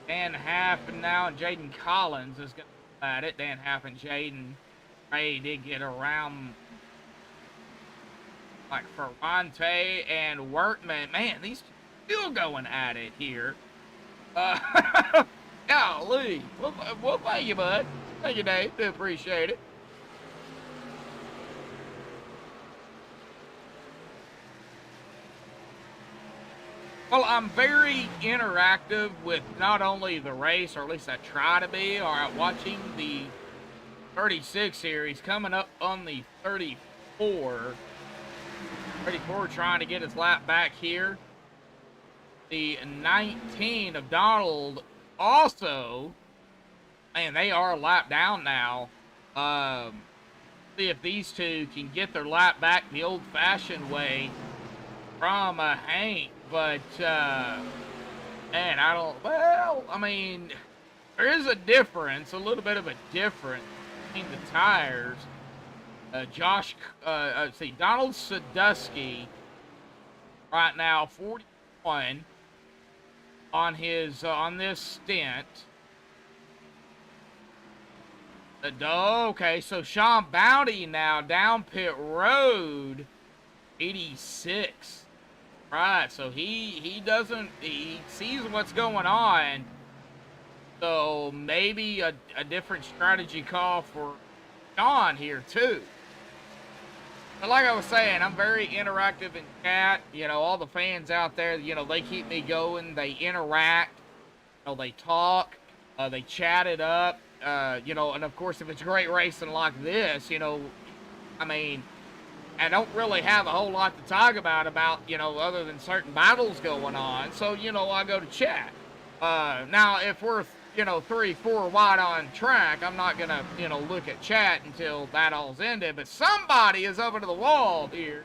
Dan Haffen now, and Jaden Collins is going to be at it. Dan Haffen, Jaden. Ray did get around like Ferrante and Workman. Man, these still going at it here. Golly. Well, thank you, bud. Thank you, Dave. Do appreciate it. Well, I'm very interactive with not only the race, or at least I try to be, or watching the 36 series coming up on the 34. 34 trying to get his lap back here. The 19 of Donald also. Man, they are a lap down now. See if these two can get their lap back the old-fashioned way from Hank. But, man, I mean, there is a difference, a little bit of a difference between the tires. Donald Sadusky right now, 41 on his, on this stint. Okay, so Sean Bounty now down pit road, 86. Right, so he sees what's going on. So maybe a different strategy call for Sean here too. But like I was saying, I'm very interactive in chat. All the fans out there, they keep me going. They interact. They talk. They chat it up. And of course, if it's great racing like this, I mean, I don't really have a whole lot to talk about, other than certain battles going on. So, I go to chat. Now, if we're, 3-4 wide on track, I'm not going to, look at chat until that all's ended. But somebody is over to the wall here.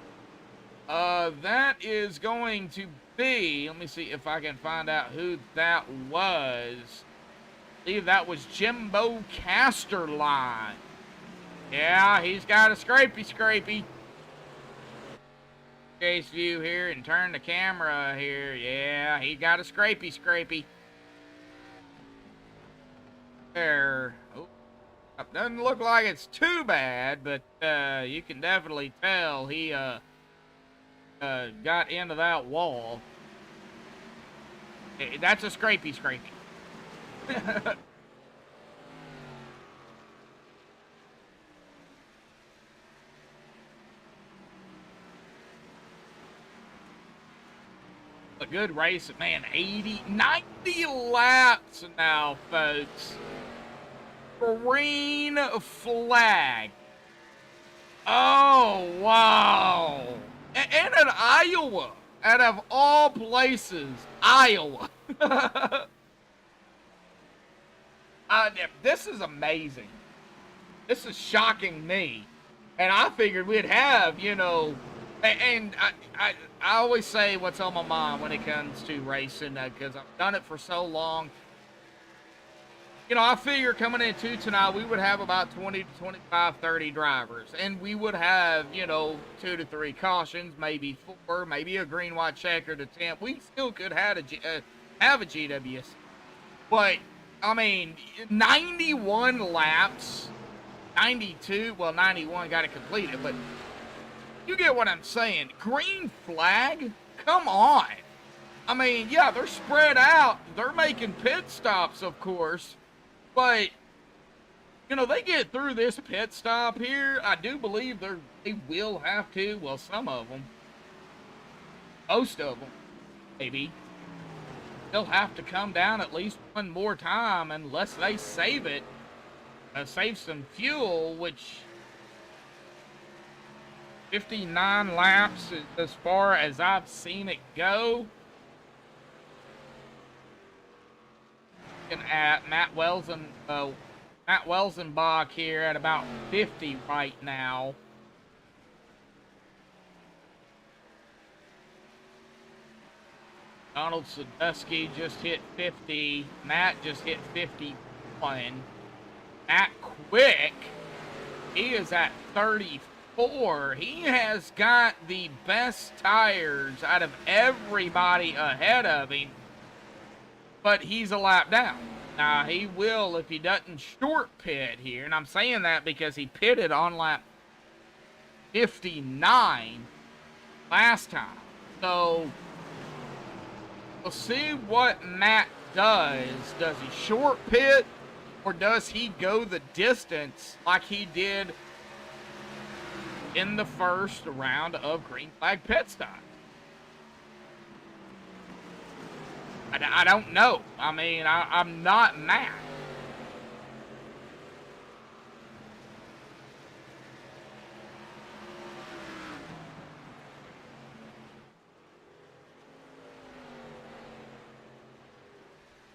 That is going to be, let me see if I can find out who that was. I believe that was Jimbo Casterline. Yeah, he's got a scrapey. Case view here and turn the camera here. Yeah, he got a scrapey. There. Oh, doesn't look like it's too bad, but you can definitely tell he got into that wall. That's a scrapey. A good race, man. 90 laps now, folks. Green flag. Oh, wow. And in Iowa. out of all places, Iowa. This is amazing. This is shocking me. And I figured we'd have, you know, and I always say what's on my mind when it comes to racing, because I've done it for so long. You know, I figure coming into tonight, we would have about 20 to 25, 30 drivers. And we would have, you know, 2 to 3 cautions, maybe 4, maybe a green, white, checkered attempt. We still could have a GWS. But, I mean, 91 laps, 92, well, 91 got it completed. But you get what I'm saying. Green flag? Come on. I mean, yeah, they're spread out. They're making pit stops, of course. But, you know, they get through this pit stop here. I do believe they will have to. Well, some of them. Most of them, maybe. They'll have to come down at least one more time unless they save it. Save some fuel, which 59 laps as far as I've seen it go. At Matt Welsenbach here at about 50 right now. Donald Sadusky just hit 50. Matt just hit 51. Matt Quick, he is at 34. He has got the best tires out of everybody ahead of him. But he's a lap down. Now, he will if he doesn't short pit here. And I'm saying that because he pitted on lap 59 last time. So, we'll see what Matt does. Does he short pit? Or does he go the distance like he did in the first round of green flag pit stop? I don't know. I mean, I'm not mad.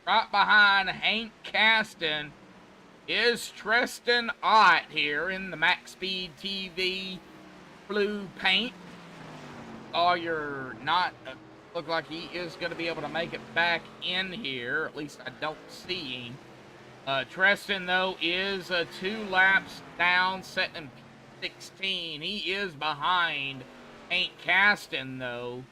Right behind Hank Caston is Tristan Ott here in the MaxspeedTV blue paint. Oh, you're not... Look like he is going to be able to make it back in here. At least I don't see him. Tristan, though, is 2 laps down, setting 16. He is behind Hank Caston, though.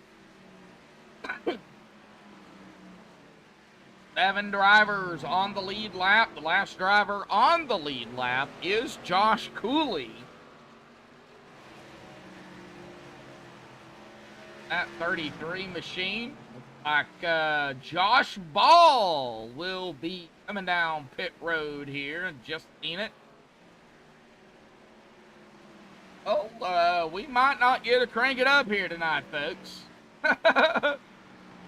7 drivers on the lead lap. The last driver on the lead lap is Josh Cooley. That 33 machine, like Josh Ball will be coming down pit road here. Just seen it. Oh, we might not get to crank it up here tonight, folks.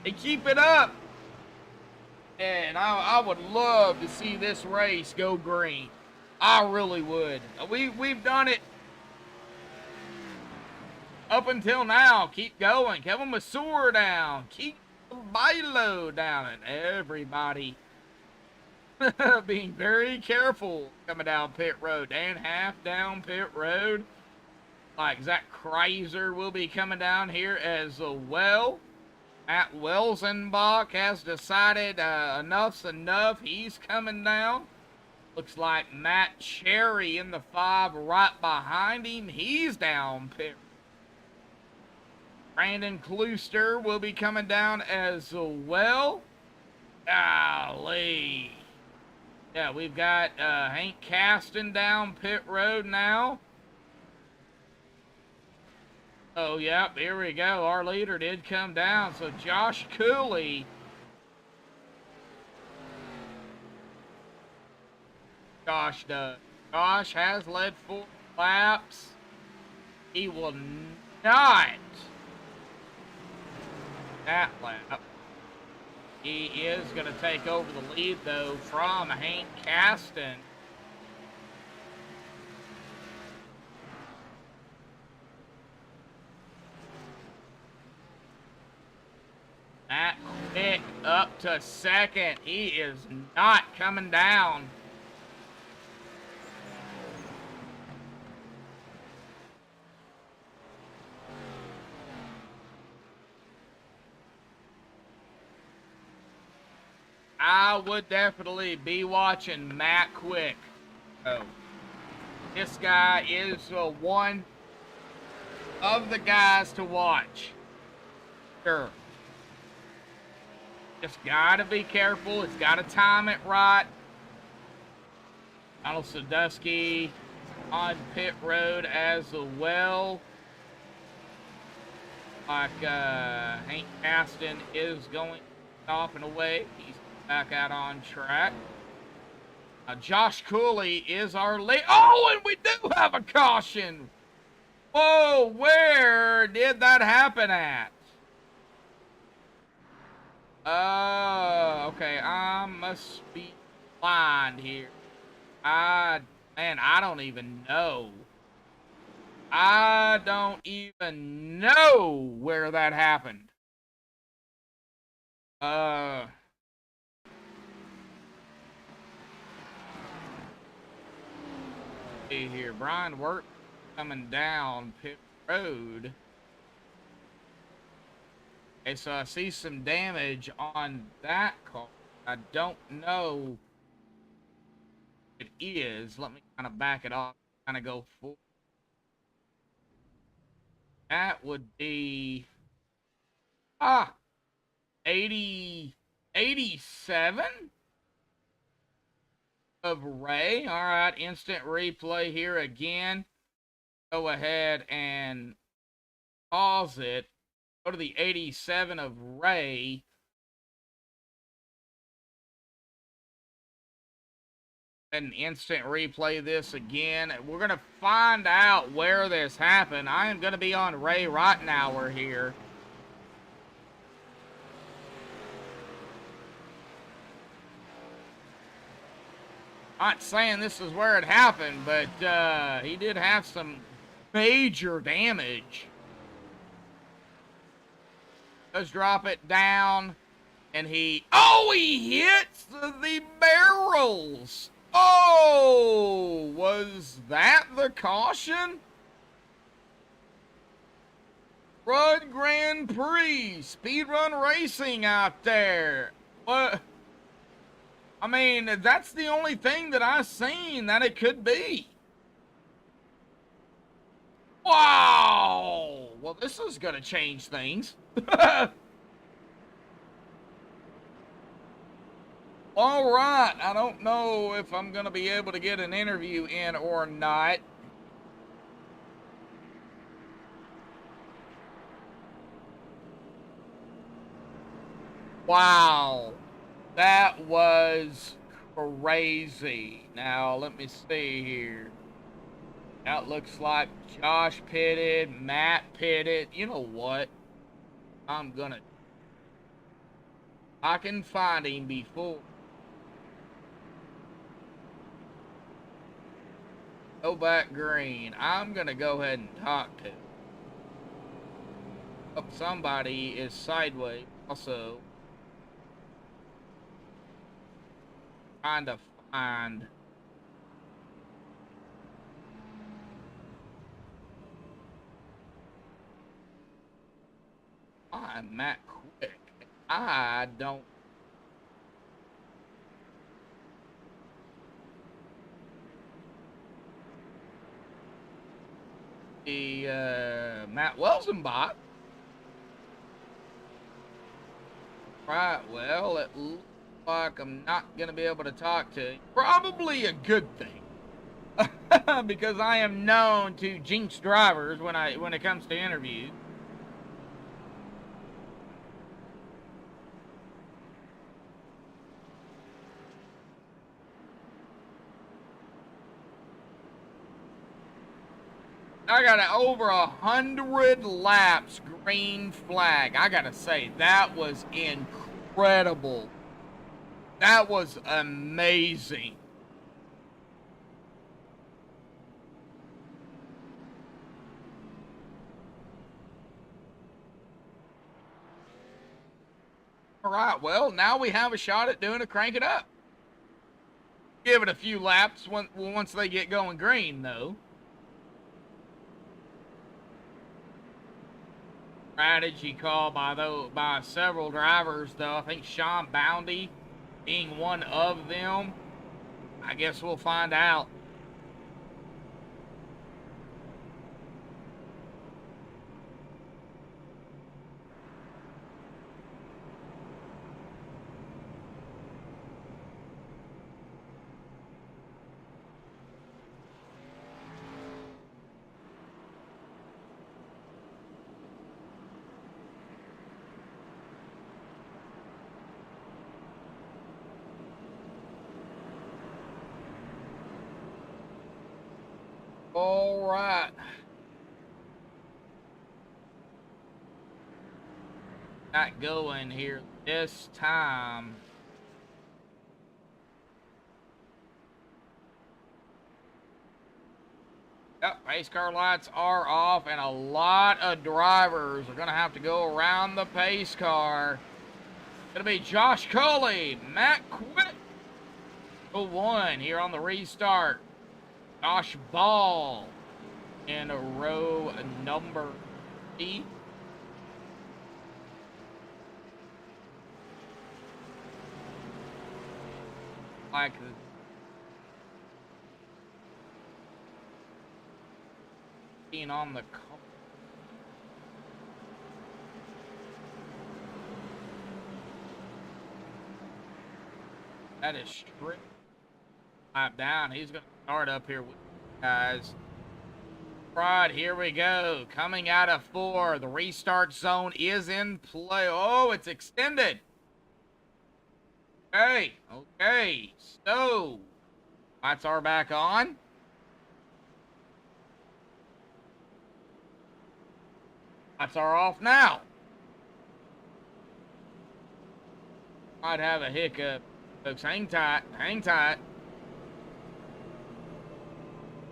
They keep it up. And I would love to see this race go green. I really would. We've done it up until now. Keep going. Kevin Masur down. Keep Bilo down. And everybody being very careful coming down pit road. Dan Half down pit road. Like Zach Kreiser will be coming down here as well. Matt Welsenbach has decided enough's enough. He's coming down. Looks like Matt Cherry in the 5 right behind him. He's down pit. Brandon Klooster will be coming down as well. Golly. Yeah, we've got Hank Caston down pit road now. Oh, yep, here we go. Our leader did come down. So Josh Cooley. Josh does. Josh has led 4 laps. He will not that lap. He is going to take over the lead, though, from Hank Caston. to second. He is not coming down. I would definitely be watching Matt Quick. Oh, this guy is one of the guys to watch. Sure. Just gotta be careful. It's gotta time it right. Donald Sadusky on pit road as well. Like Hank Aston is going off and away. He's back out on track. Josh Cooley is our lead. Oh, and we do have a caution. Whoa, where did that happen at? Okay, I must be blind here. Man, I don't even know. I don't even know where that happened. See here, Brian Wirt coming down pit road. Okay, so I see some damage on that car. I don't know what it is. Let me kind of back it off, kind of go forward. That would be 87 of Ray. All right, instant replay here again. Go ahead and pause it. Go to the 87 of Ray. And instant replay this again. We're going to find out where this happened. I am going to be on Ray Rottenauer here. Not saying this is where it happened, but he did have some major damage. Let's drop it down, and he hits the barrels. Oh, was that the caution? Run Grand Prix, speedrun racing out there. What? I mean, that's the only thing that I've seen that it could be. Wow. Well, this is going to change things. All right. I don't know if I'm going to be able to get an interview in or not. Wow. That was crazy. Now, let me see here. That looks like Josh pitted, Matt pitted. You know what? I can find him before. Go back green. I'm gonna go ahead and talk to him. Oh, somebody is sideways also. Trying to find. I'm Matt Quick. I don't. The Matt Welsenbach. Right, well, it looks like I'm not going to be able to talk to you. Probably a good thing. Because I am known to jinx drivers when it comes to interviews. I got over 100 laps green flag. I gotta say, that was incredible. That was amazing. right, well, now we have a shot at doing a crank it up. Give it a few laps once they get going green, though. Strategy call by several drivers, though. I think Sean Boundy being one of them. I guess we'll find out. All right. Got going here this time. Yep, pace car lights are off, and a lot of drivers are going to have to go around the pace car. It's going to be Josh Cully, Matt Quick, the one here on the restart. Josh Ball in row number 3. Like being on the that is strict lap down. He's gonna start up here with you guys. Right, here we go. Coming out of 4. The restart zone is in play. Oh, it's extended. Okay. So, lights are back on. Lights are off now. Might have a hiccup. Folks, hang tight.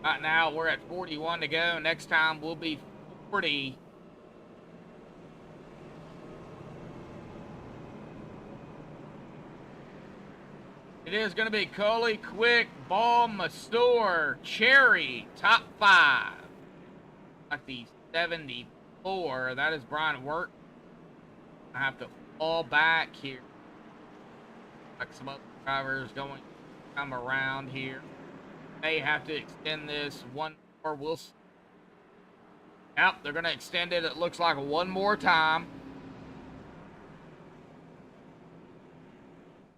Right now, we're at 41 to go. Next time, we'll be 40. It is going to be Coley, Quick, Ball, Masur, Cherry, top 5. Like the 74. That is Brian Wirt. I have to fall back here. Like some other drivers going to come around here. They have to extend this one more. We'll see. Yep, they're going to extend it. It looks like one more time.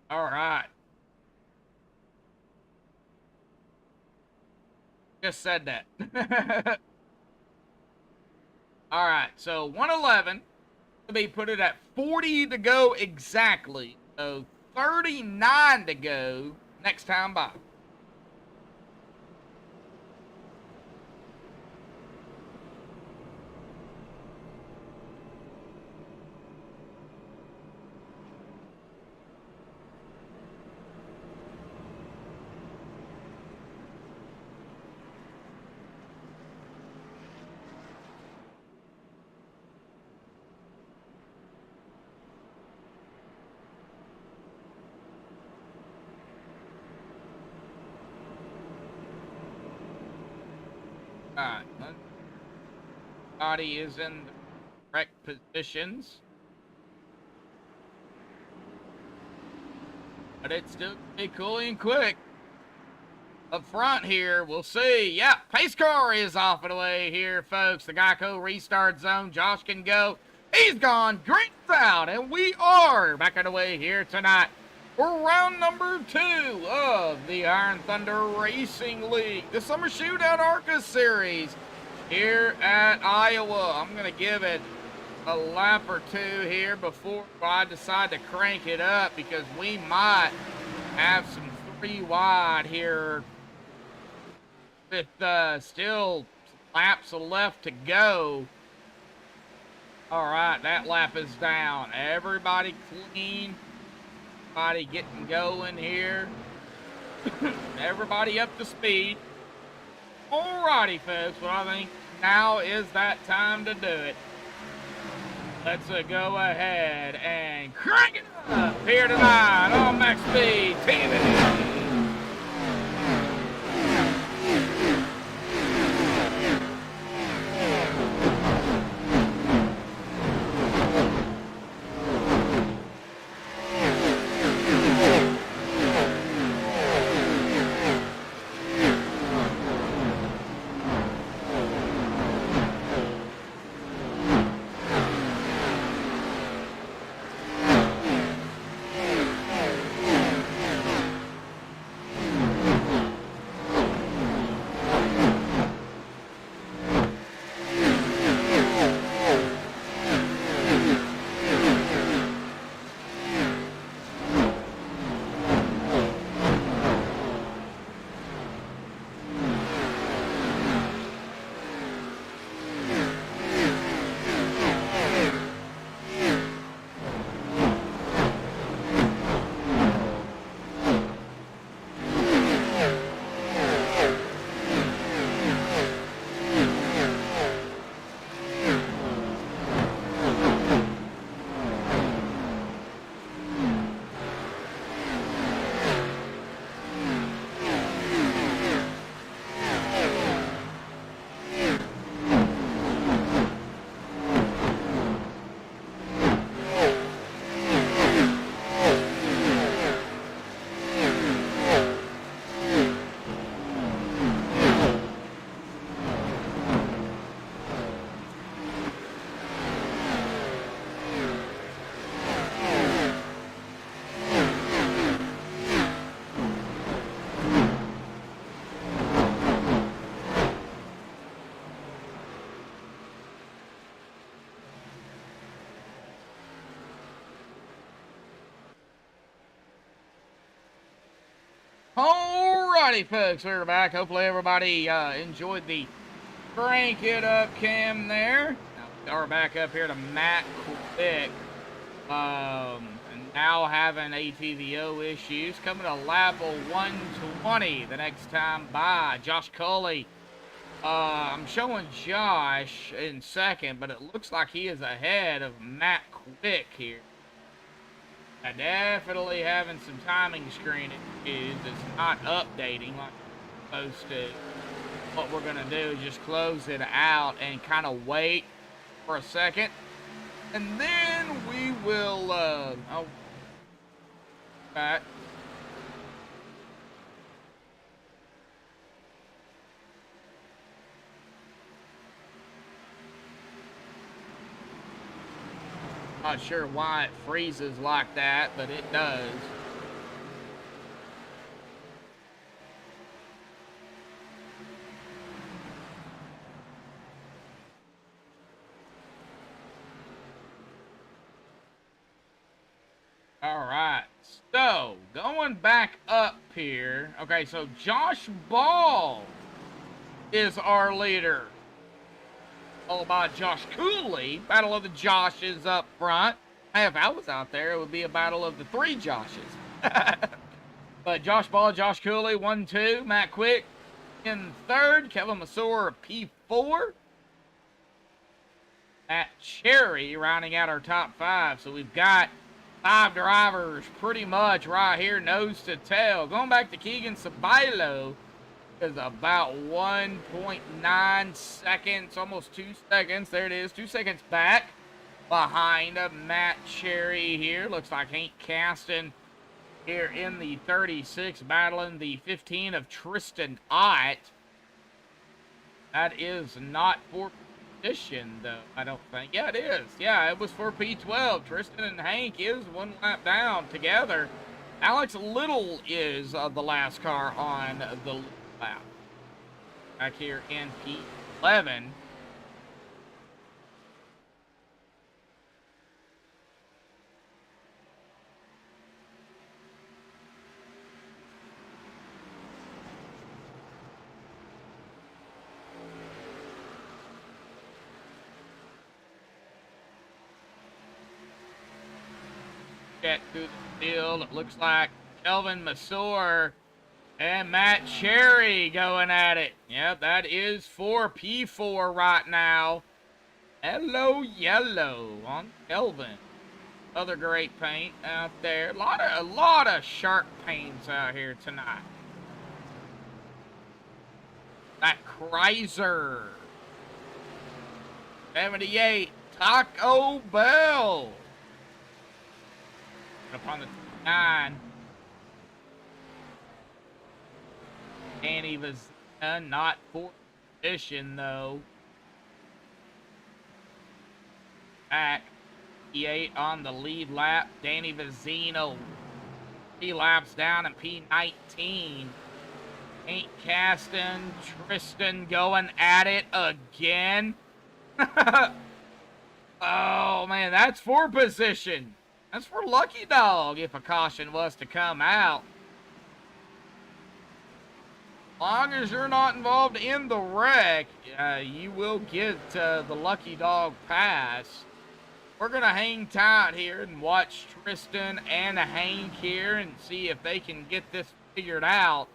All right. Just said that. All right, so 111 to be put it at 40 to go exactly. So 39 to go next time by. Alright, body is in the correct positions. But it's still be cool and quick. Up front here, we'll see. Yeah, pace car is off and away here, folks. The Geico restart zone. Josh can go. He's gone. Green's out. And we are back on the way here tonight for round number 2 of the Iron Thunder Racing League, the Summer Shootout ARCA Series here at Iowa. I'm going to give it a lap or 2 here before I decide to crank it up, because we might have some 3 wide here with still laps left to go. All right, that lap is down. Everybody clean. Everybody getting going here. Everybody up to speed. Alrighty, folks. Well, I think now is that time to do it. Let's go ahead and crank it up here tonight on Max Speed TV. Alrighty, folks, we're back. Hopefully everybody enjoyed the crank it up cam there. Now we're back up here to Matt Quick. And now having ATVO issues. Coming to lap 120 the next time by. Josh Culley. I'm showing Josh in second, but it looks like he is ahead of Matt Quick here. Definitely having some timing screen issues. It's not updating like it's supposed to. What we're going to do is just close it out and kind of wait for a second. And then we will, back. Not sure why it freezes like that, but it does. All right, so going back up here. Okay, so Josh Ball is our leader. All about Josh Cooley. Battle of the Joshes up front. Hey, if I was out there, it would be a battle of the three Joshes. But Josh Ball, Josh Cooley, 1-2. Matt Quick in third. Kevin Masor, P4. Matt Cherry rounding out our top five. So we've got 5 drivers pretty much right here, nose to tail. Going back to Keegan Sabilo is about 1.9 seconds, almost 2 seconds. There it is, 2 seconds back behind Matt Cherry here. Looks like Hank Caston here in the 36, battling the 15 of Tristan Ott. That is not for position, though, I don't think. Yeah, it is. Yeah, it was for P12. Tristan and Hank is 1 lap down together. Alex Little is the last car on the lap. Back here in P11. Check through the field. It looks like Kelvin Masor and Matt Cherry going at it. Yep, that is for P4 right now. Hello, yellow on Kelvin. Other great paint out there. A lot of sharp paints out here tonight. That Chrysler. 78, Taco Bell. Up on the 9. Danny Vazina, not for position though. Back. P8 on the lead lap. Danny Vazino 3 laps down in P19. Ain't Caston. Tristan going at it again. Oh, man, that's for position. That's for Lucky Dog if a caution was to come out. As long as you're not involved in the wreck, you will get the Lucky Dog pass. We're going to hang tight here and watch Tristan and Hank here and see if they can get this figured out.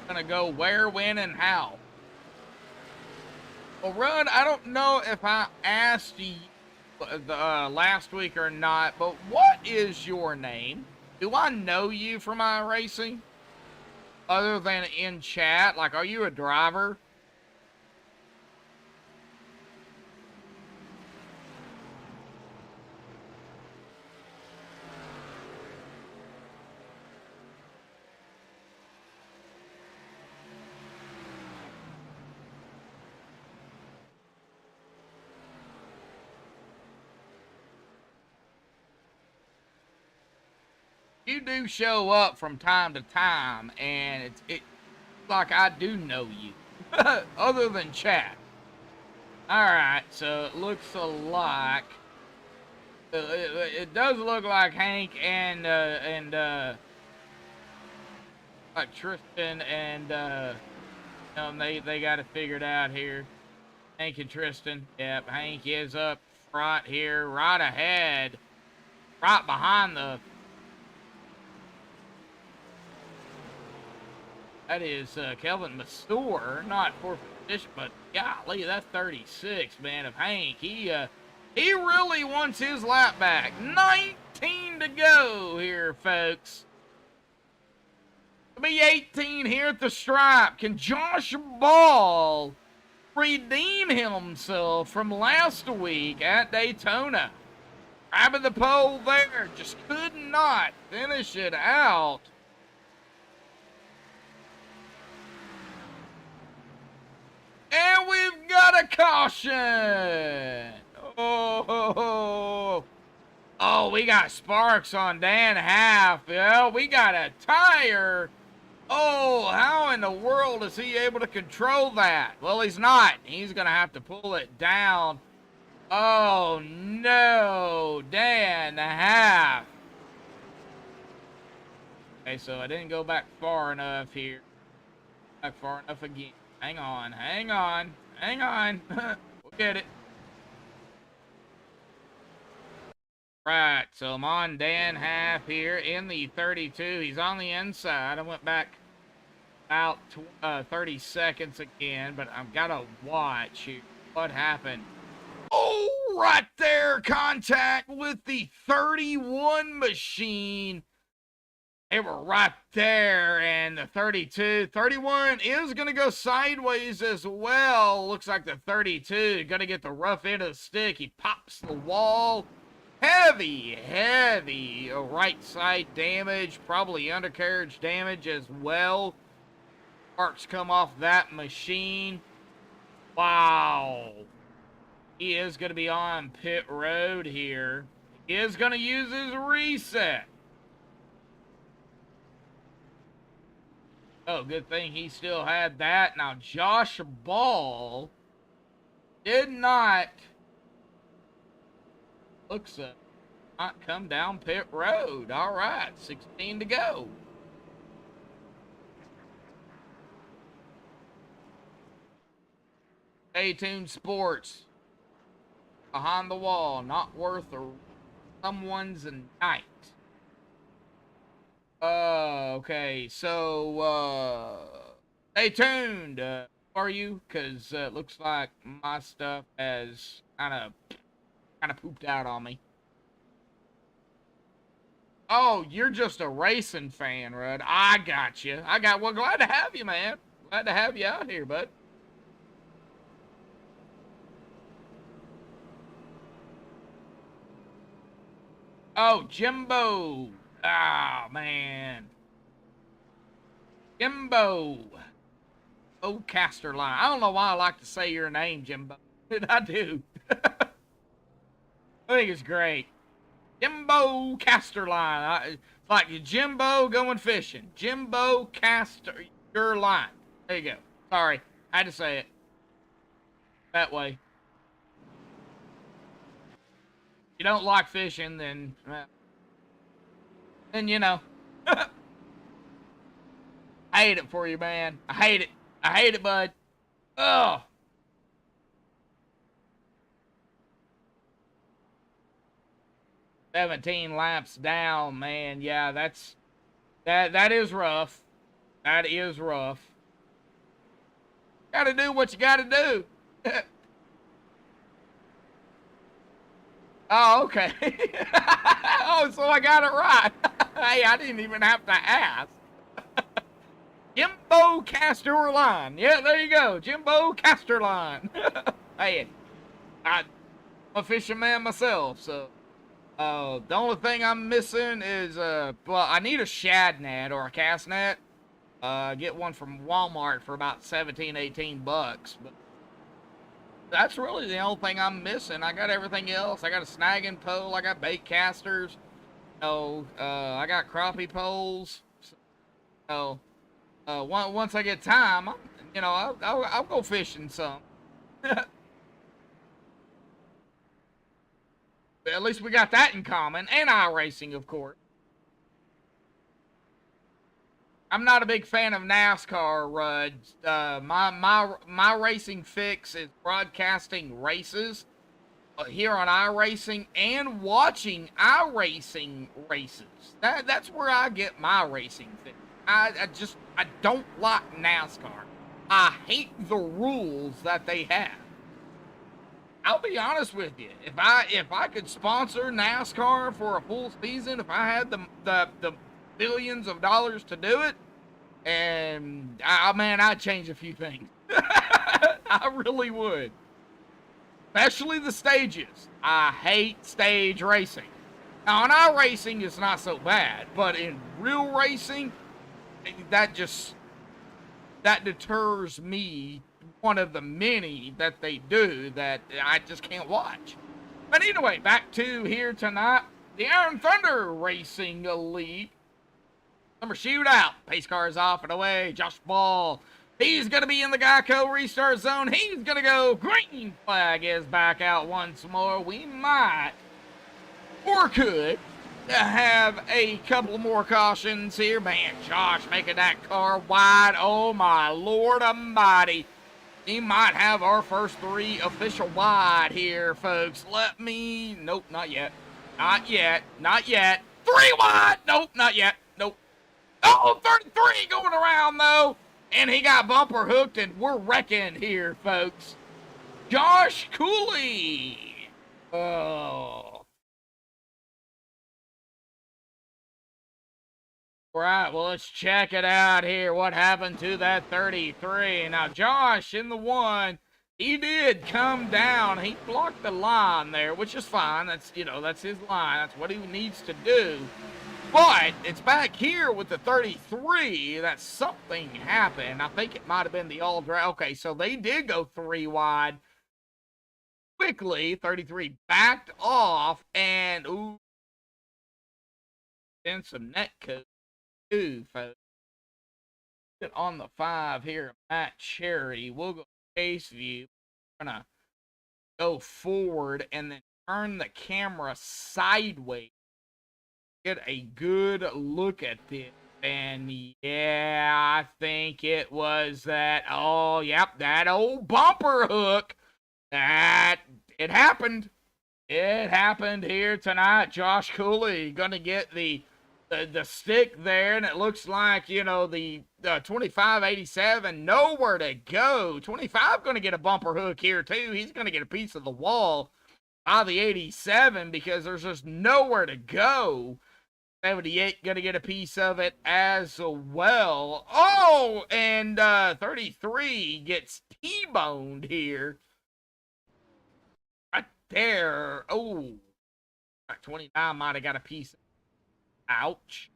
Going to go where, when, and how. Well, Run, I don't know if I asked you last week or not, but what is your name? Do I know you from iRacing? Other than in chat? Like, are you a driver? You do show up from time to time, and it's like I do know you, other than chat. All right, so it looks like it does look like Hank and like Tristan and they got it figured out here. Hank and Tristan. Yep, Hank is up front here, right ahead, right behind the. That is Kelvin Mastor, not for position, but golly, that's 36, man, of Hank. He really wants his lap back. 19 to go here, folks. It'll be 18 here at the stripe. Can Josh Ball redeem himself from last week at Daytona? Grabbing the pole there, just could not finish it out. And we've got a caution. Oh, we got sparks on Dan Half. Yeah, we got a tire. Oh, how in the world is he able to control that? Well, he's not. He's going to have to pull it down. Oh, no. Dan Half. Okay, so I didn't go back far enough here. Back far enough again. Hang on, hang on, hang on. We'll get it. Right, so I'm on Dan Half here in the 32. He's on the inside. I went back about 30 seconds again, but I've got to watch here. What happened? Oh, right there, contact with the 31 machine. They were right there, and the 31 is going to go sideways as well. Looks like the 32 going to get the rough end of the stick. He pops the wall. Heavy right side damage, probably undercarriage damage as well. Sparks come off that machine. Wow. He is going to be on pit road here. He is going to use his reset. Oh, good thing he still had that. Now, Josh Ball did not, not come down pit road. All right, 16 to go. Stay tuned, sports. Behind the wall, not worth a someone's night. Okay, so, stay tuned. Who are you? Because it looks like my stuff has kind of pooped out on me. Oh, you're just a racing fan, Rudd. I got you. Well, glad to have you, man. Glad to have you out here, bud. Oh, Jimbo. Ah, man. Jimbo. Oh, Casterline. I don't know why I like to say your name, Jimbo. I do. I think it's great. Jimbo Casterline. It's like Jimbo going fishing. Jimbo Casterline. There you go. Sorry. I had to say it that way. If you don't like fishing, then you know. I hate it for you, man. I hate it. I hate it, bud. Ugh. "17 laps down, man. Yeah, that is rough. That is rough. Gotta do what you gotta do." Oh, okay. Oh, so I got it right. Hey, I didn't even have to ask. Jimbo Casterline. Yeah, there you go. Jimbo Casterline. Hey, I'm a fisherman myself, so the only thing I'm missing is well, I need a shad net or a cast net. Get one from Walmart for about 17, 18 bucks, but that's really the only thing I'm missing. I got everything else. I got a snagging pole. I got bait casters. I got crappie poles. So, once I get time, I'll go fishing some. At least we got that in common, and iRacing, of course. I'm not a big fan of NASCAR, Rudd. My racing fix is broadcasting races here on iRacing and watching iRacing races. That's where I get my racing fix. I don't like NASCAR. I hate the rules that they have. I'll be honest with you. If I could sponsor NASCAR for a full season, if I had the billions of dollars to do it, and man, I'd change a few things. I really would. Especially the stages. I hate stage racing. Now, in iRacing, it's not so bad, but in real racing, that deters me. One of the many that they do that I just can't watch. But anyway, back to here tonight, the Iron Thunder Racing League. Summer Shootout. Pace car is off and away. Josh Ball. He's going to be in the Geico restart zone. He's going to go. Green flag is back out once more. We might or could have a couple more cautions here. Man, Josh making that car wide. Oh, my Lord Almighty. He might have our first 3 official wide here, folks. Nope, not yet. Not yet. 3 wide. Nope, not yet. Nope. Oh, 33 going around, though. And he got bumper hooked, and we're wrecking here, folks. Josh Cooley. Oh. All right, well, let's check it out here. What happened to that 33? Now, Josh in the 1, he did come down. He blocked the line there, which is fine. That's his line. That's what he needs to do. But it's back here with the 33 that something happened. I think it might have been the all-dry. Okay, so they did go 3 wide. Quickly, 33 backed off, and ooh, then some net code. Folks. On the 5 here, Matt Cherry. We'll go face view. We're gonna go forward and then turn the camera sideways. Get a good look at this. And yeah, I think it was that. Oh, yep, that old bumper hook. That it happened. It happened here tonight. Josh Cooley gonna get the stick there, and it looks like, you know, the 2587 nowhere to go. 25 gonna get a bumper hook here too. He's gonna get a piece of the wall by the 87 because there's just nowhere to go. 78 gonna get a piece of it as well. Oh, and 33 gets T-boned here. Right there. Oh, 29 might have got a piece. Ouch.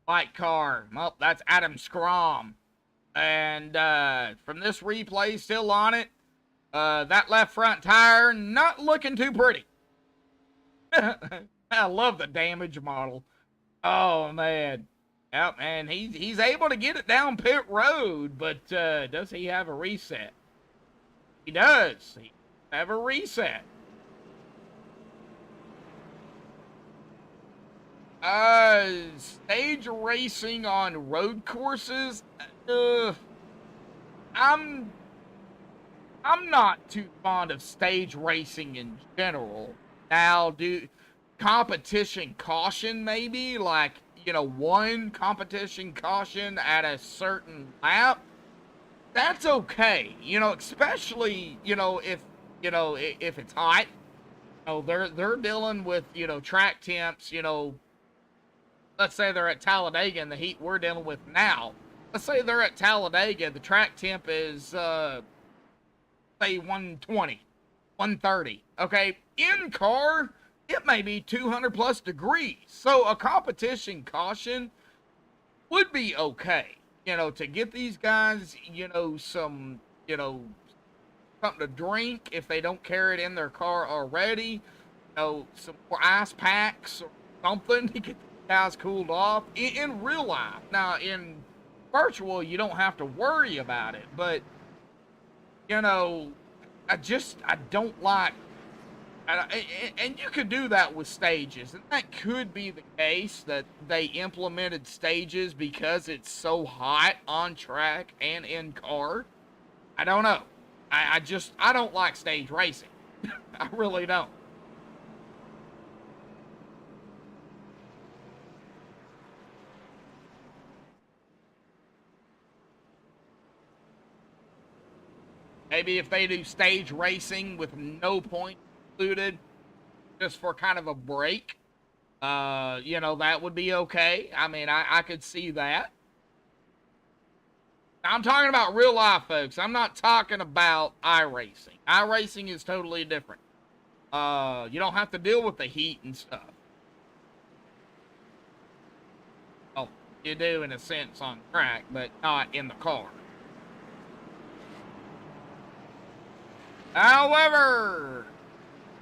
White car. Well, that's Adam Scrom. And from this replay, still on it. That left front tire, not looking too pretty. I love the damage model. Oh, man. Yep, and he's able to get it down pit road, but does he have a reset? He does. He have a reset. Stage racing on road courses. I'm not too fond of stage racing in general. Now, competition caution maybe, like, you know, one competition caution at a certain lap, that's okay. You know, especially, you know, if it's hot. You know, they're dealing with, you know, track temps, you know. Let's say they're at Talladega in the heat we're dealing with now. Let's say they're at Talladega. The track temp is, say, 120, 130. Okay? In car, it may be 200 plus degrees. So a competition caution would be okay. You know, to get these guys, you know, some, you know, something to drink if they don't carry it in their car already. You know, some more ice packs or something to get guys cooled off in real life. Now in virtual you don't have to worry about it, but you know, I don't like, and you could do that with stages, and that could be the case that they implemented stages because it's so hot on track and in car. I don't know. I don't like stage racing. I really don't. Maybe if they do stage racing with no point included, just for kind of a break, you know, that would be okay. I mean, I could see that. Now, I'm talking about real life, folks. I'm not talking about iRacing. iRacing is totally different. You don't have to deal with the heat and stuff. Oh, you do in a sense on track, but not in the car. However,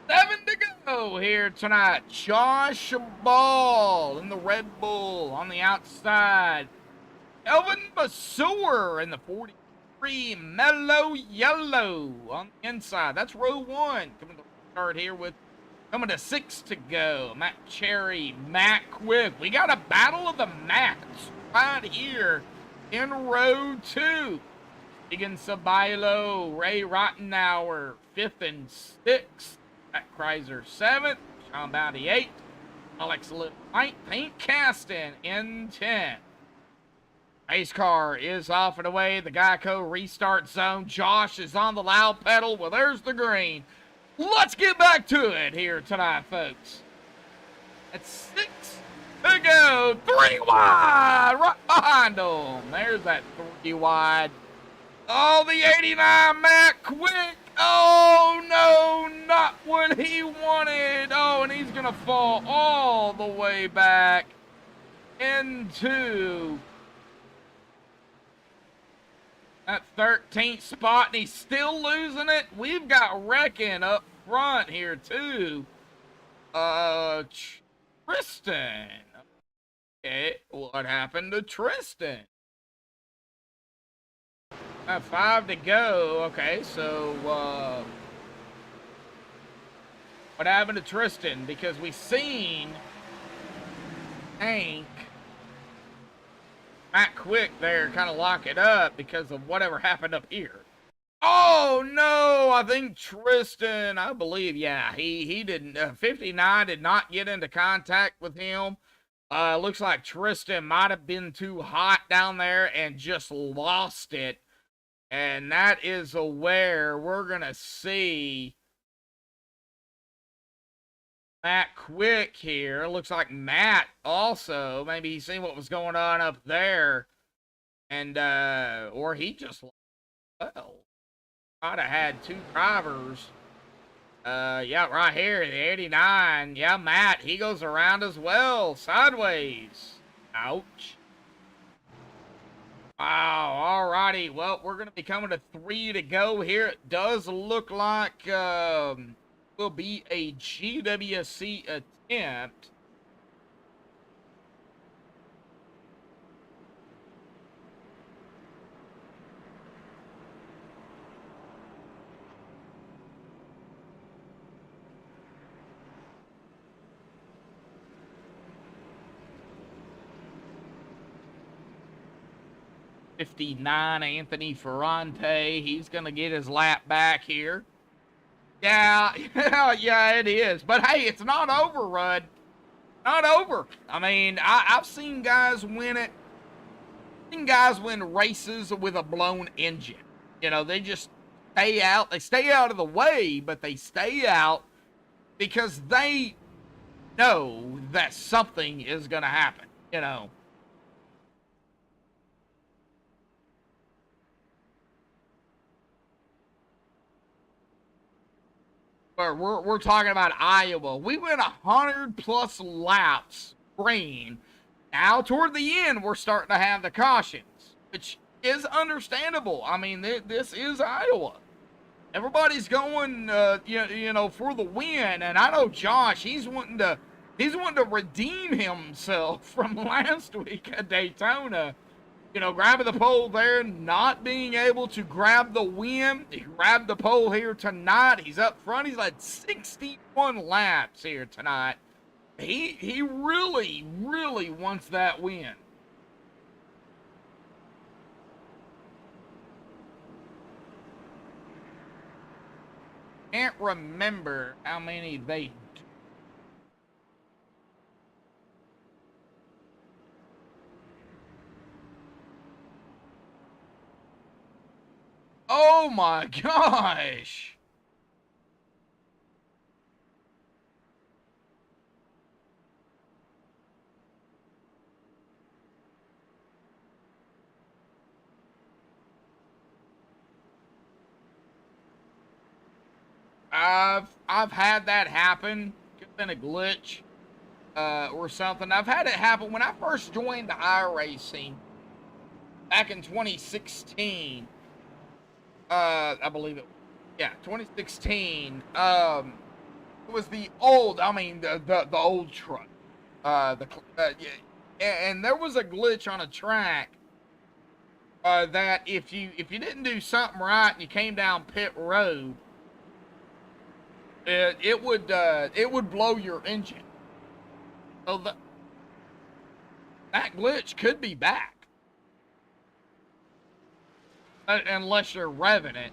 7 to go here tonight. Josh Ball in the Red Bull on the outside. Elvin Basur in the 43. Mellow Yellow on the inside. That's row 1. Coming to start here with coming to 6 to go. Matt Cherry, Matt Quick. We got a battle of the Matts right here in row 2. Egan Sabailo, Ray Rottenauer, 5th and 6th. Matt Kreiser, 7th. Sean Bounty, 8th. Alex White, Paint Caston in 10th. Race car is off and away. The Geico restart zone. Josh is on the loud pedal. Well, there's the green. Let's get back to it here tonight, folks. It's 6 to go. 3 wide right behind them. There's that 3 wide. Oh, the 89 Matt Quick. Oh, no, not what he wanted. Oh, and he's going to fall all the way back into that 13th spot, and he's still losing it. We've got wrecking up front here, too. Tristan. Okay, what happened to Tristan? 5 to go. Okay, so what happened to Tristan? Because we seen Hank, Matt Quick there kind of lock it up because of whatever happened up here. Oh no, I think Tristan, I believe, yeah, he didn't, 59 did not get into contact with him. Looks like Tristan might have been too hot down there and just lost it. And that is where we're going to see Matt Quick here. Looks like Matt also, maybe he's seen what was going on up there. And, or he just, well, might have had two drivers. Yeah, right here, the 89. Yeah, Matt, he goes around as well, sideways. Ouch. Wow, alrighty. Well, we're going to be coming to 3 to go here. It does look like will be a GWC attempt. '59 Anthony Ferrante. He's going to get his lap back here. Yeah, yeah, it is. But hey, it's not over, Rudd. Not over. I mean, I've seen guys win it. I've seen guys win races with a blown engine. You know, they just stay out. They stay out of the way, but they stay out because they know that something is going to happen, you know. We're talking about Iowa. We went 100+ laps green. Now, toward the end, we're starting to have the cautions, which is understandable. I mean, this is Iowa. Everybody's going, you know, for the win. And I know Josh, he's wanting to redeem himself from last week at Daytona. You know, grabbing the pole there, not being able to grab the win. He grabbed the pole here tonight. He's up front. He's led 61 laps here tonight. He really, really wants that win. Can't remember how many they. Oh my gosh! I've had that happen. Could have been a glitch or something. I've had it happen when I first joined iRacing back in 2016. I believe it. Yeah, 2016. It was the old. I mean, the old truck. Yeah, and there was a glitch on a track. That if you didn't do something right and you came down pit road, it would blow your engine. So that glitch could be back. Unless you're revving it.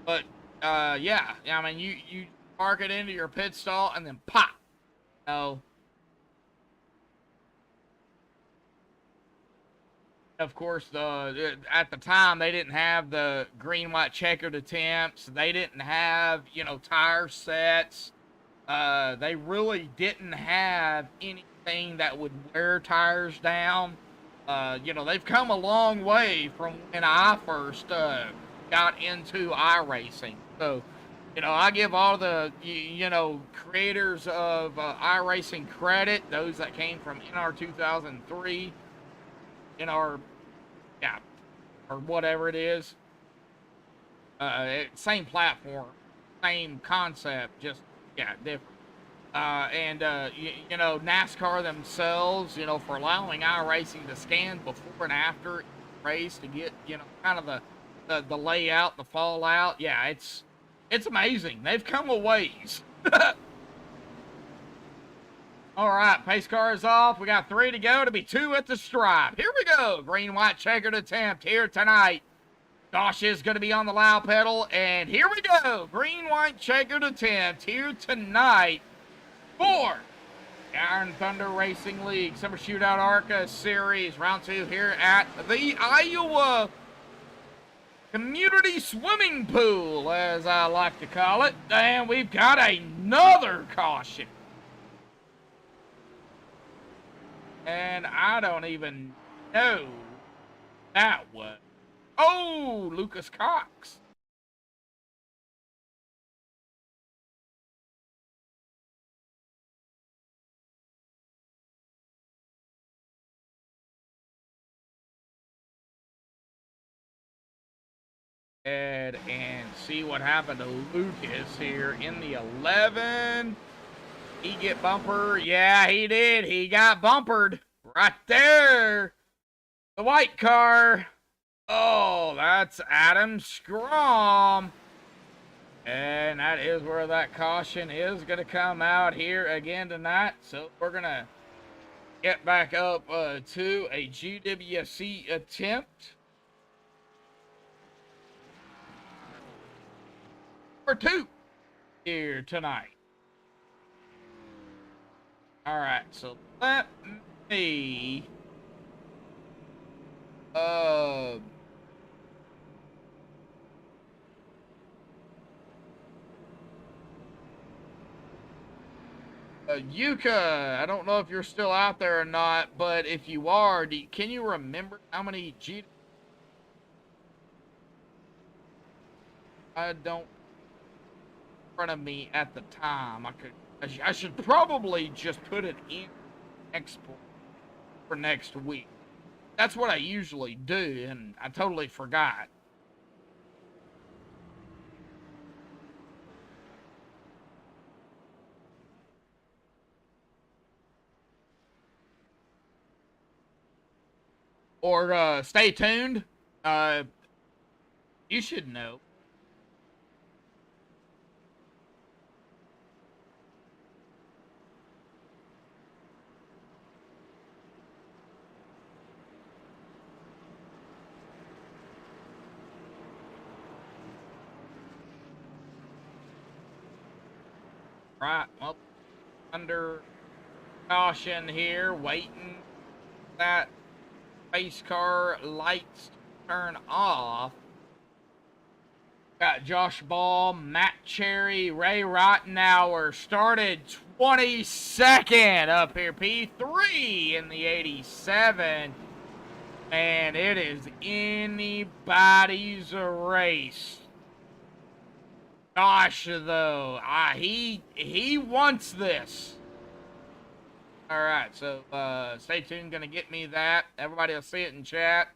But, yeah. I mean, you park it into your pit stall and then pop. You know. Of course, at the time, they didn't have the green, white, checkered attempts. They didn't have, you know, tire sets. They really didn't have anything that would wear tires down. You know, they've come a long way from when I first got into iRacing. So, you know, I give all the, you know, creators of iRacing credit, those that came from NR 2003, NR, yeah, or whatever it is. Same platform, same concept, just, yeah, different. You know, NASCAR themselves, you know, for allowing iRacing to scan before and after race to get, you know, kind of the layout, the fallout. Yeah, it's amazing. They've come a ways. All right, pace car is off. We got 3 to go to be 2 at the stripe. Here we go. Green, white, checkered attempt here tonight. Josh is going to be on the loud pedal, and here we go. Green, white, checkered attempt here tonight for the Iron Thunder Racing League Summer Shootout ARCA Series, round 2 here at the Iowa Community Swimming Pool, as I like to call it. And we've got another caution. And I don't even know that was. Oh, Lucas Cox. And see what happened to Lucas here in the 11. He get bumper? Yeah, he did. He got bumpered right there. The white car. Oh, that's Adam Strom. And that is where that caution is going to come out here again tonight. So we're going to get back up to a GWC attempt. For 2 here tonight. All right, so let me Yuka, I don't know if you're still out there or not, but if you are, can you remember how many I don't in front of me at the time. I should probably just put it in export for next week. That's what I usually do, and I totally forgot. Or stay tuned. You should know. Right, well, under caution here, waiting that race car lights to turn off. Got Josh Ball, Matt Cherry, Ray Rottenauer started 22nd up here, P3 in the 87. Man, it is anybody's race. Gosh, though, he wants this. All right, so stay tuned. Gonna get me that. Everybody will see it in chat.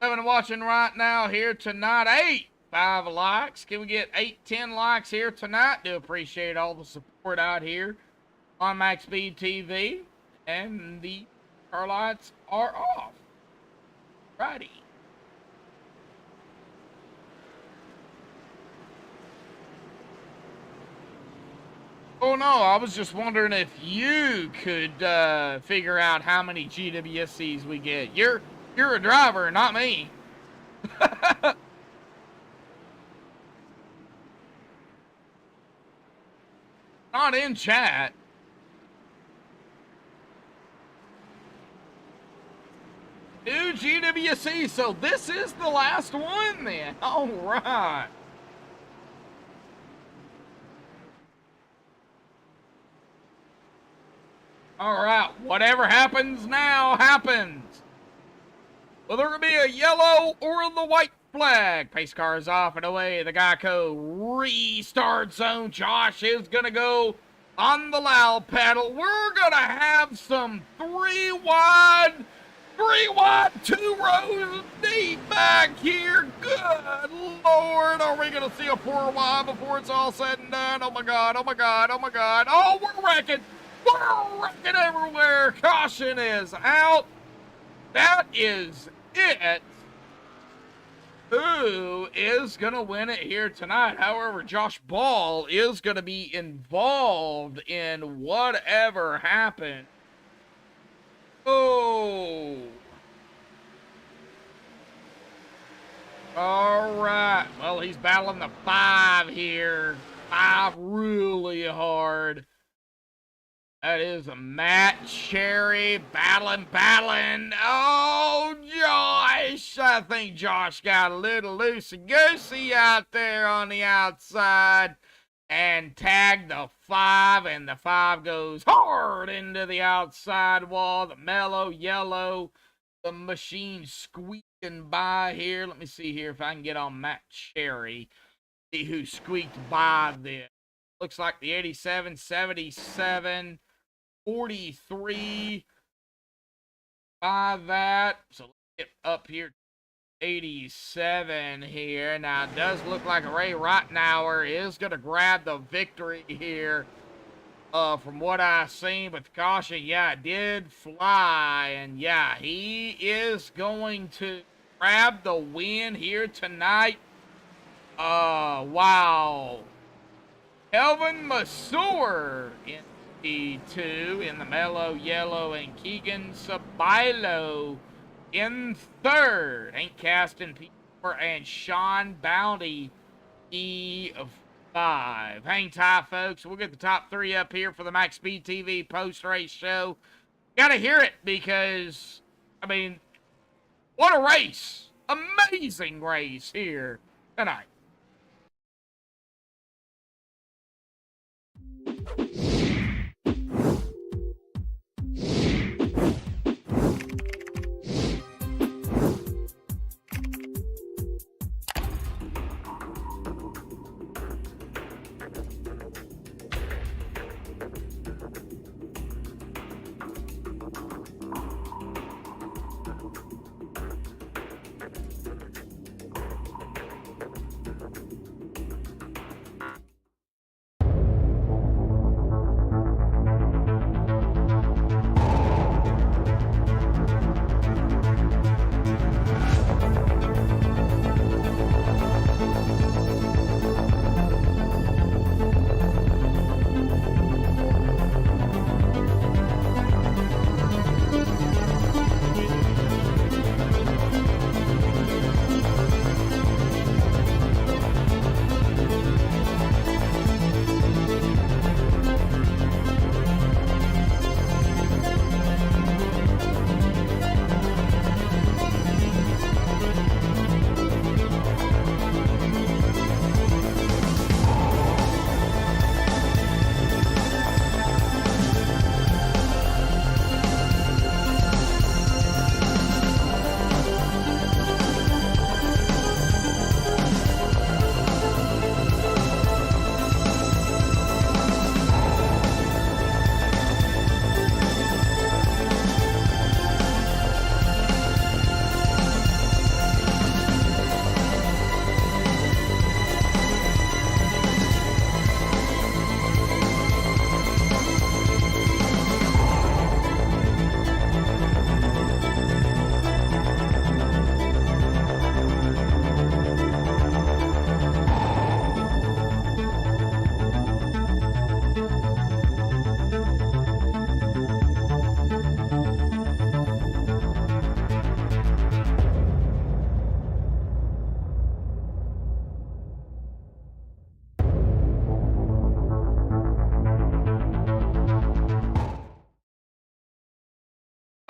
7 watching right now here tonight. 5 likes. Can we get 8, 10 likes here tonight? Do appreciate all the support out here on MaxspeedTV. And the car lights are off. Righty. Oh no, I was just wondering if you could figure out how many GWSCs we get. You're a driver, not me. Not in chat. New GWC, so this is the last one then. All right. All right, whatever happens now happens. Whether it be a yellow or the white flag. Pace car is off and away. The Geico restart zone. Josh is going to go on the loud pedal. We're going to have some 3 wide, 2 rows deep back here. Good Lord. Are we going to see a 4 wide before it's all said and done? Oh, my God. Oh, my God. Oh, my God. Oh, we're wrecking. We're wrecking everywhere. Caution is out. That is it. Who is going to win it here tonight? However, Josh Ball is going to be involved in whatever happened. Oh. All right. Well, he's battling the 5 here. 5 really hard. That is a Matt Cherry battling. Oh, Josh. I think Josh got a little loosey-goosey out there on the outside and tagged the 5, and the 5 goes hard into the outside wall. The mellow yellow, the machine squeaking by here. Let me see here if I can get on Matt Cherry. See who squeaked by this. Looks like the 87, 77. 43 by that. So let's get up here. 87 here. Now, it does look like Ray Rottenauer is going to grab the victory here. From what I've seen, but the caution, yeah, it did fly. And, yeah, he is going to grab the win here tonight. Wow. Kelvin Masur in P2 in the mellow yellow, and Keegan Sabilo in 3rd. Hank Caston P4 and Sean Bounty E5. Hang tight, folks. We'll get the top 3 up here for the MaxspeedTV post-race show. Gotta hear it because, I mean, what a race. Amazing race here tonight.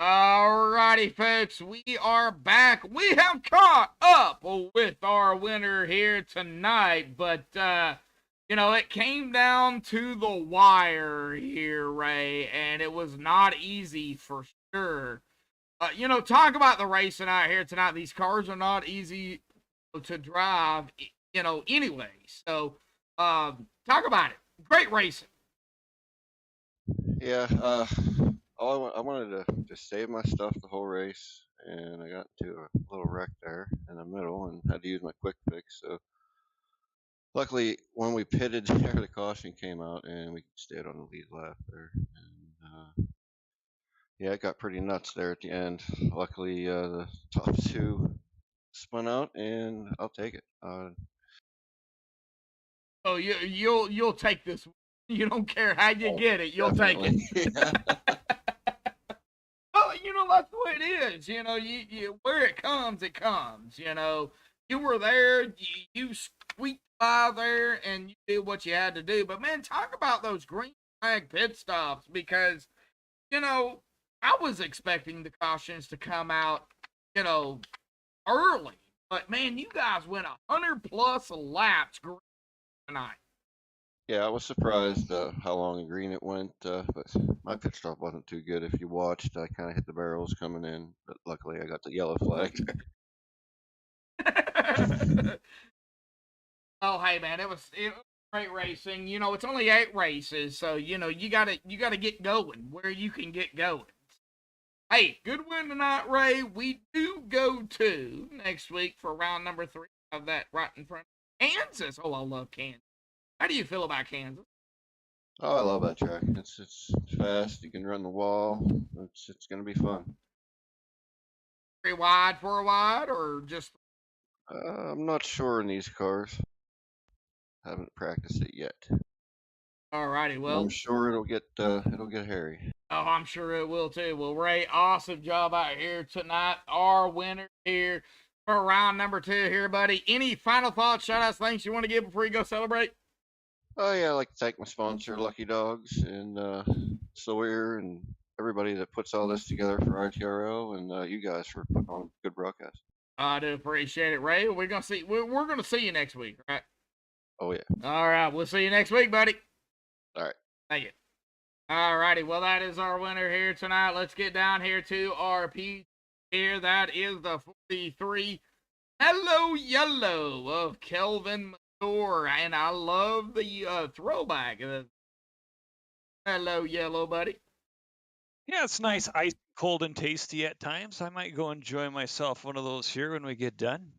Alrighty, folks, we are back. We have caught up with our winner here tonight, but, you know, it came down to the wire here, Ray, and it was not easy for sure. You know, talk about the racing out here tonight. These cars are not easy to drive, you know, anyway. So, talk about it. Great racing. Yeah, I wanted to just save my stuff the whole race, and I got into a little wreck there in the middle and had to use my quick fix. So luckily, when we pitted there, the caution came out and we stayed on the lead lap there. And yeah, it got pretty nuts there at the end. Luckily, the top 2 spun out, and I'll take it. Oh, you'll take this. You don't care how you get it. You'll definitely. take it. Yeah. Well, you know, that's the way it is. You know, you where it comes, you know. you were there, you squeaked by there, and you did what you had to do. But man, talk about those green flag pit stops, because I was expecting the cautions to come out, early. But man, you guys went 100+ laps green tonight. Yeah, I was surprised how long in green it went, but my pit stop wasn't too good. If you watched, I kind of hit the barrels coming in, but luckily I got the yellow flag. Oh, hey man, it was great racing. It's only 8 races, so you gotta get going where you can get going. Hey, good win tonight, Ray. We do go to next week for round number 3 of that right in front of Kansas. Oh, I love Kansas. How do you feel about Kansas? Oh, I love that track. It's fast. You can run the wall. It's gonna be fun. 3 wide, 4 wide, or just? I'm not sure in these cars. Haven't practiced it yet. Alrighty, well, I'm sure it'll get hairy. oh, I'm sure it will too. Well, Ray, awesome job out here tonight. Our winner here for round number 2 here, buddy. Any final thoughts, shout outs, things you want to give before you go celebrate? Oh yeah, I'd like to thank my sponsor, Lucky Dogs, and Sawyer, and everybody that puts all this together for ITRL, and you guys for putting on a good broadcast. I do appreciate it, Ray. We're gonna see you next week, right? Oh yeah. All right, we'll see you next week, buddy. All right. Thank you. All righty, well, that is our winner here tonight. Let's get down here to our P here. That is the 43 Hello Yellow of Kelvin Madore, and I love the throwback. Hello Yellow, buddy. Yeah, it's nice, ice cold and tasty at times. I might go enjoy myself one of those here when we get done.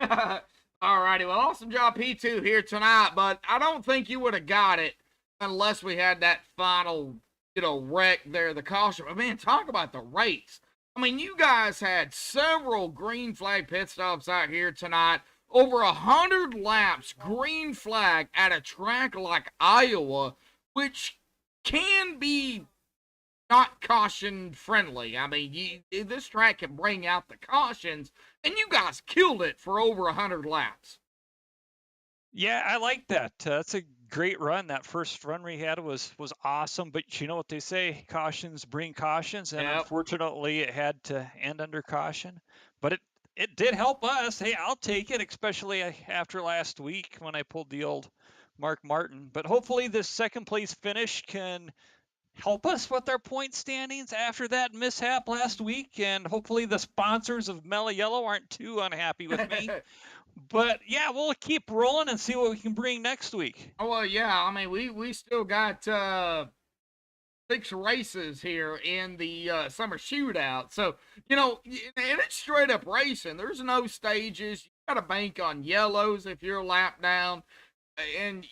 Alrighty, well, awesome job P2 here tonight, but I don't think you would have got it unless we had that final, wreck there, the caution. But man, talk about the race. I mean, you guys had several green flag pit stops out here tonight. Over 100 laps, green flag at a track like Iowa, which can be not caution friendly. I mean, this track can bring out the cautions, and you guys killed it for over 100 laps. Yeah, I like that. That's a great run. That first run we had was awesome. But you know what they say, cautions bring cautions, and Yep. Unfortunately, it had to end under caution. But it did help us. Hey, I'll take it, especially after last week when I pulled the old Mark Martin. But hopefully, this second place finish can help us with our point standings after that mishap last week, and hopefully the sponsors of Mellow Yellow aren't too unhappy with me. But yeah, we'll keep rolling and see what we can bring next week. Oh, well, yeah, I mean, we still got 6 races here in the Summer Shootout. So, and it's straight up racing. There's no stages. You got to bank on yellows if you're a lap down, and,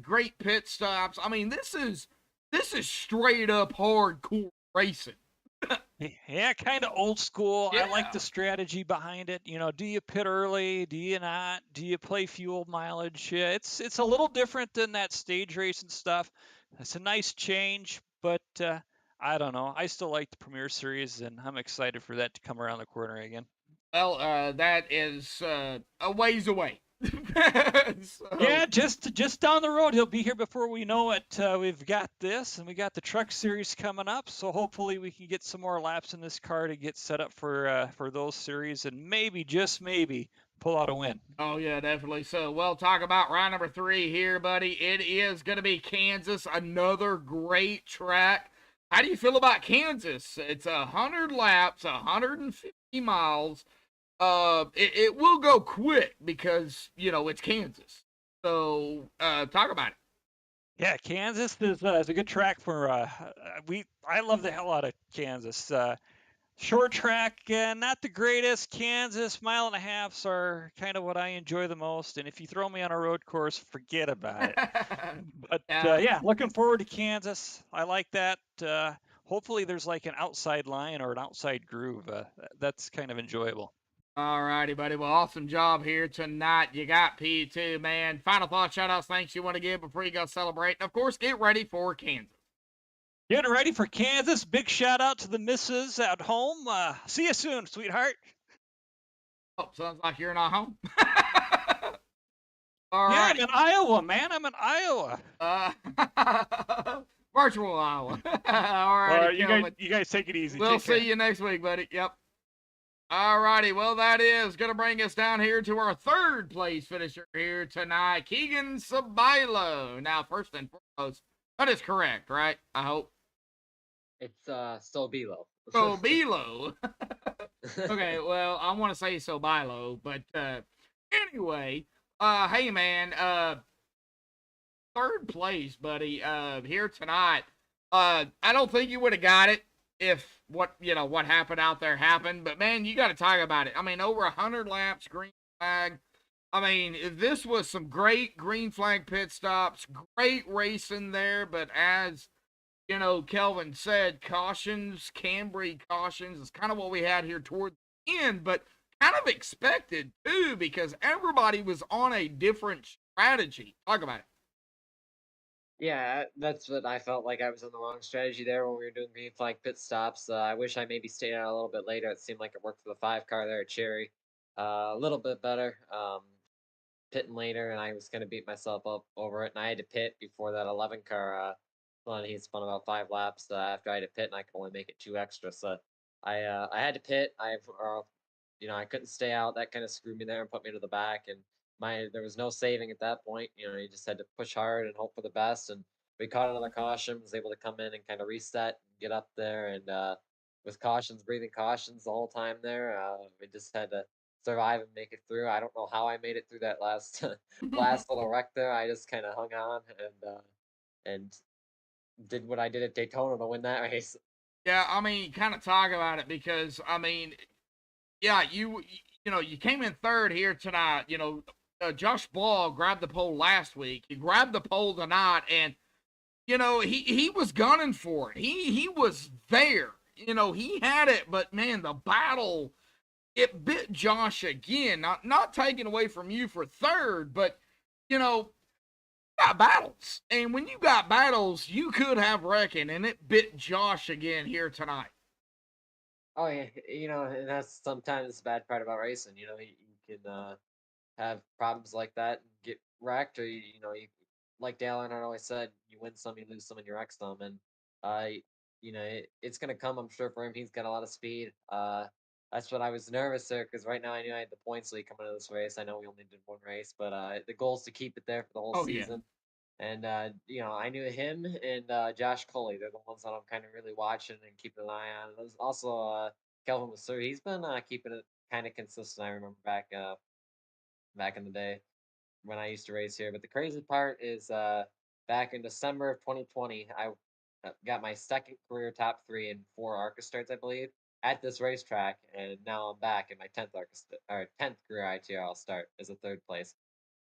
great pit stops. I mean, this is straight up hardcore racing. Yeah, kind of old school. Yeah. I like the strategy behind it. Do you pit early? Do you not? Do you play fuel mileage? Yeah, it's a little different than that stage racing stuff. It's a nice change, but I don't know. I still like the Premier Series, and I'm excited for that to come around the corner again. Well, that is a ways away. So. Yeah, just down the road. He'll be here before we know it. We've got this, and we got the Truck Series coming up. So hopefully we can get some more laps in this car to get set up for those series, and maybe, just maybe, pull out a win. Oh yeah, definitely. So we'll talk about round number 3 here, buddy. It is going to be Kansas, another great track. How do you feel about Kansas? It's 100 laps, 150 miles. It will go quick because, it's Kansas. So, talk about it. Yeah, Kansas is a good track for, I love the hell out of Kansas. Short track, not the greatest. Kansas 1.5 miles are kind of what I enjoy the most. And if you throw me on a road course, forget about it. But yeah, looking forward to Kansas. I like that. Hopefully there's like an outside line or an outside groove. That's kind of enjoyable. All righty, buddy. Well, awesome job here tonight. You got P2, man. Final thoughts, shout-outs, thanks you want to give before you go celebrate. And, of course, get ready for Kansas. Getting ready for Kansas. Big shout-out to the missus at home. See you soon, sweetheart. Oh, sounds like you're not home. All Yeah, right. I'm in Iowa, man. I'm in Iowa. Virtual Iowa. All righty, Kelvin. You guys take it easy. We'll Take care. see you next week, buddy. Yep. All righty. Well, that is going to bring us down here to our third place finisher here tonight, Keegan Sabilo. Now, first and foremost, that is correct, right? I hope. It's still Bilo. Sobilo. Okay, well, I want to say Sobilo, but anyway, hey man, third place, buddy, here tonight. I don't think you would have got it if what happened out there happened, but man, you got to talk about it. I mean, over 100 laps, green flag. I mean, this was some great green flag pit stops, great racing there, but as Kelvin said, cautions can breed cautions. It's kind of what we had here toward the end, but kind of expected too, because everybody was on a different strategy. Talk about it. Yeah, that's what I felt like. I was on the wrong strategy there when we were doing green flag pit stops. I wish I maybe stayed out a little bit later. It seemed like it worked for the 5 car there at Cherry. A little bit better. Pitting later, and I was going to beat myself up over it. And I had to pit before that 11 car. He spun about 5 laps after I had to pit, and I could only make it 2 extra. So I had to pit. I couldn't stay out. That kind of screwed me there and put me to the back. And there was no saving at that point. You just had to push hard and hope for the best. And we caught another caution, was able to come in and kind of reset, and get up there, and with cautions, breathing cautions the whole time there. We just had to survive and make it through. I don't know how I made it through that last last little wreck there. I just kind of hung on and did what I did at Daytona to win that race. Yeah, I mean, kind of talk about it because I mean, yeah, you came in third here tonight. Josh Ball grabbed the pole last week. He grabbed the pole tonight, and he was gunning for it. He was there. He had it, but man, the battle, it bit Josh again. Not taking away from you for third, but got battles, and when you got battles, you could have wrecking, and it bit Josh again here tonight. Oh yeah, and that's sometimes the bad part about racing. You can have problems like that and get wrecked, or like Dale Earnhardt always said, you win some, you lose some, and you wreck some, and uh, it's gonna come, I'm sure, for him. He's got a lot of speed. That's what I was nervous there because right now I knew I had the points lead coming into this race. I know we only did one race, but the goal is to keep it there for the whole Oh yeah. season. And I knew him and Josh Coley. They're the ones that I'm kind of really watching and keeping an eye on. And there's also Kelvin Masur. He's been keeping it kind of consistent. I remember back in the day when I used to race here. But the crazy part is back in December of 2020, I got my second career top 3 in 4 ARCA starts, I believe, at this racetrack, and now I'm back in my 10th career ITRL start as a 3rd place.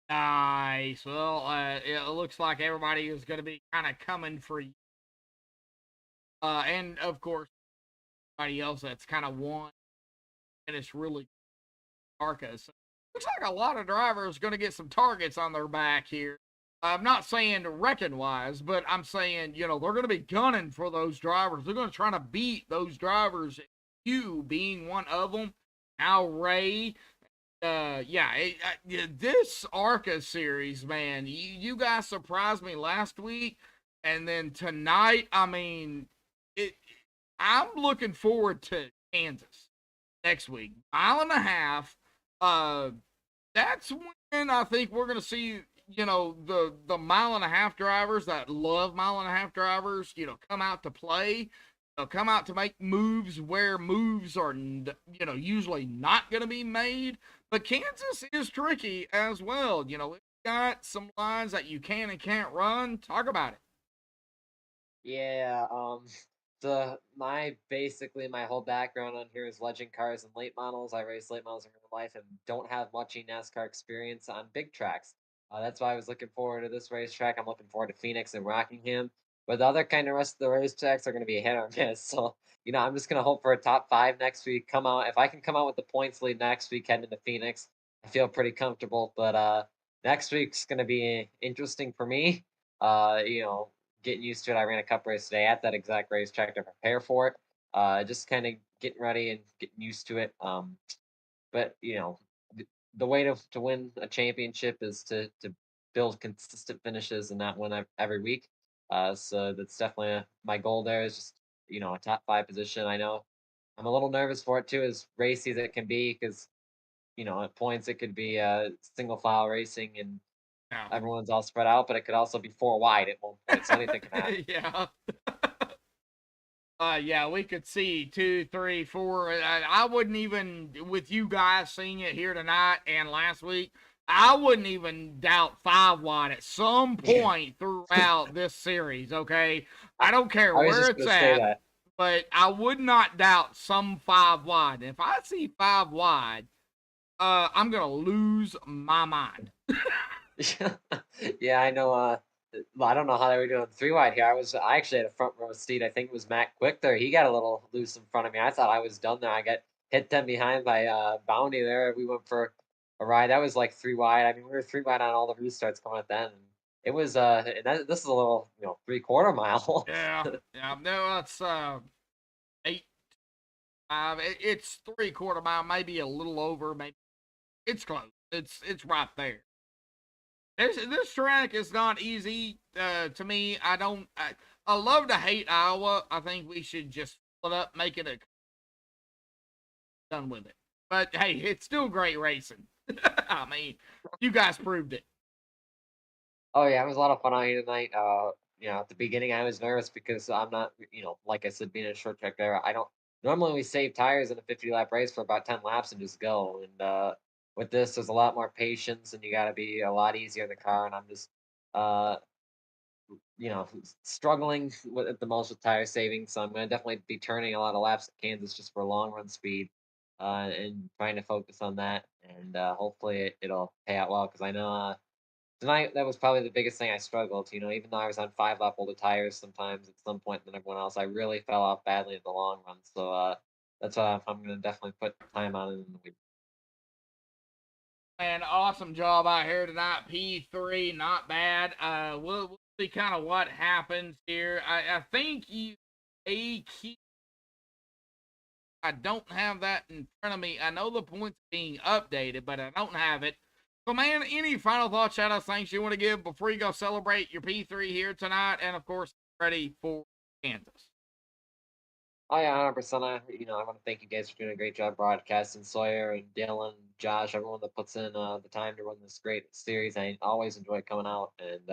Nice. Well, it looks like everybody is going to be kind of coming for you. And of course, everybody else that's kind of won, and it's really ARCA. So looks like a lot of drivers going to get some targets on their back here. I'm not saying wrecking wise, but I'm saying, they're going to be gunning for those drivers. They're going to try to beat those drivers, you being one of them. Now, Ray, this ARCA series, man, you guys surprised me last week. And then tonight, I mean, I'm looking forward to Kansas next week. 1.5 miles. That's when I think we're going to see, the 1.5 drivers that love 1.5 drivers, come out to play. They'll come out to make moves where moves are, usually not going to be made. But Kansas is tricky as well. It's got some lines that you can and can't run. Talk about it. Yeah, basically my whole background on here is legend cars and late models. I race late models in real life and don't have much NASCAR experience on big tracks. That's why I was looking forward to this racetrack. I'm looking forward to Phoenix and Rockingham. But the other kind of rest of the racetracks are going to be a hit or miss. So, I'm just going to hope for a top 5 next week. If I can come out with the points lead next week heading into Phoenix, I feel pretty comfortable. But next week's going to be interesting for me. Getting used to it. I ran a cup race today at that exact racetrack to prepare for it. Just kind of getting ready and getting used to it. but the way to win a championship is to build consistent finishes and not win every week. So that's definitely my goal there is just a top 5 position. I know I'm a little nervous for it too, as racy as it can be, because at points it could be single file racing and Yeah. everyone's all spread out, but it could also be 4 wide at one point, so anything can happen. Yeah. Yeah, we could see 2, 3, 4. I wouldn't even, with you guys seeing it here tonight and last week, I wouldn't even doubt 5 wide at some point throughout this series. Okay, I don't care I was where just it's gonna say at, that. but I would not doubt some 5 wide. If I see 5 wide, I'm gonna lose my mind. Yeah, I know. I don't know how they were doing 3 wide here. I actually had a front row seat. I think it was Matt Quick there. He got a little loose in front of me. I thought I was done there. I got hit them behind by Bounty there. We went for a ride. That was like 3 wide. I mean, we were 3 wide on all the restarts coming at the end. It was this is a little 3/4 mile. Yeah, yeah. No, it's 8, 5. It's 3/4 mile, maybe a little over. Maybe it's close. It's right there. This track is not easy to me. I love to hate Iowa. I think we should just split up, make it a done with it. But hey, it's still great racing. I mean, you guys proved it. Oh yeah, it was a lot of fun out here tonight. At the beginning I was nervous because I'm not, like I said, being a short track driver, I don't normally we save tires in a 50 lap race for about 10 laps and just go. And with this, there's a lot more patience and you got to be a lot easier in the car. And I'm just, uh, struggling at the most with tire saving. So I'm going to definitely be turning a lot of laps at Kansas just for long run speed, and trying to focus on that. And hopefully it'll pay out well because I know. Tonight, that was probably the biggest thing I struggled. Even though I was on 5 lap older tires sometimes at some point than everyone else, I really fell off badly in the long run. So that's why I'm going to definitely put time on it in the week. Man, awesome job out here tonight. P3, not bad. We'll see kind of what happens here. I think you a key. I don't have that in front of me. I know the points being updated, but I don't have it. So, man, any final thoughts, shout outs, thanks you want to give before you go celebrate your P3 here tonight, and of course, ready for Kansas? Oh yeah, 100%. I want to thank you guys for doing a great job broadcasting. Sawyer and Dylan, Josh, everyone that puts in the time to run this great series. I always enjoy coming out, and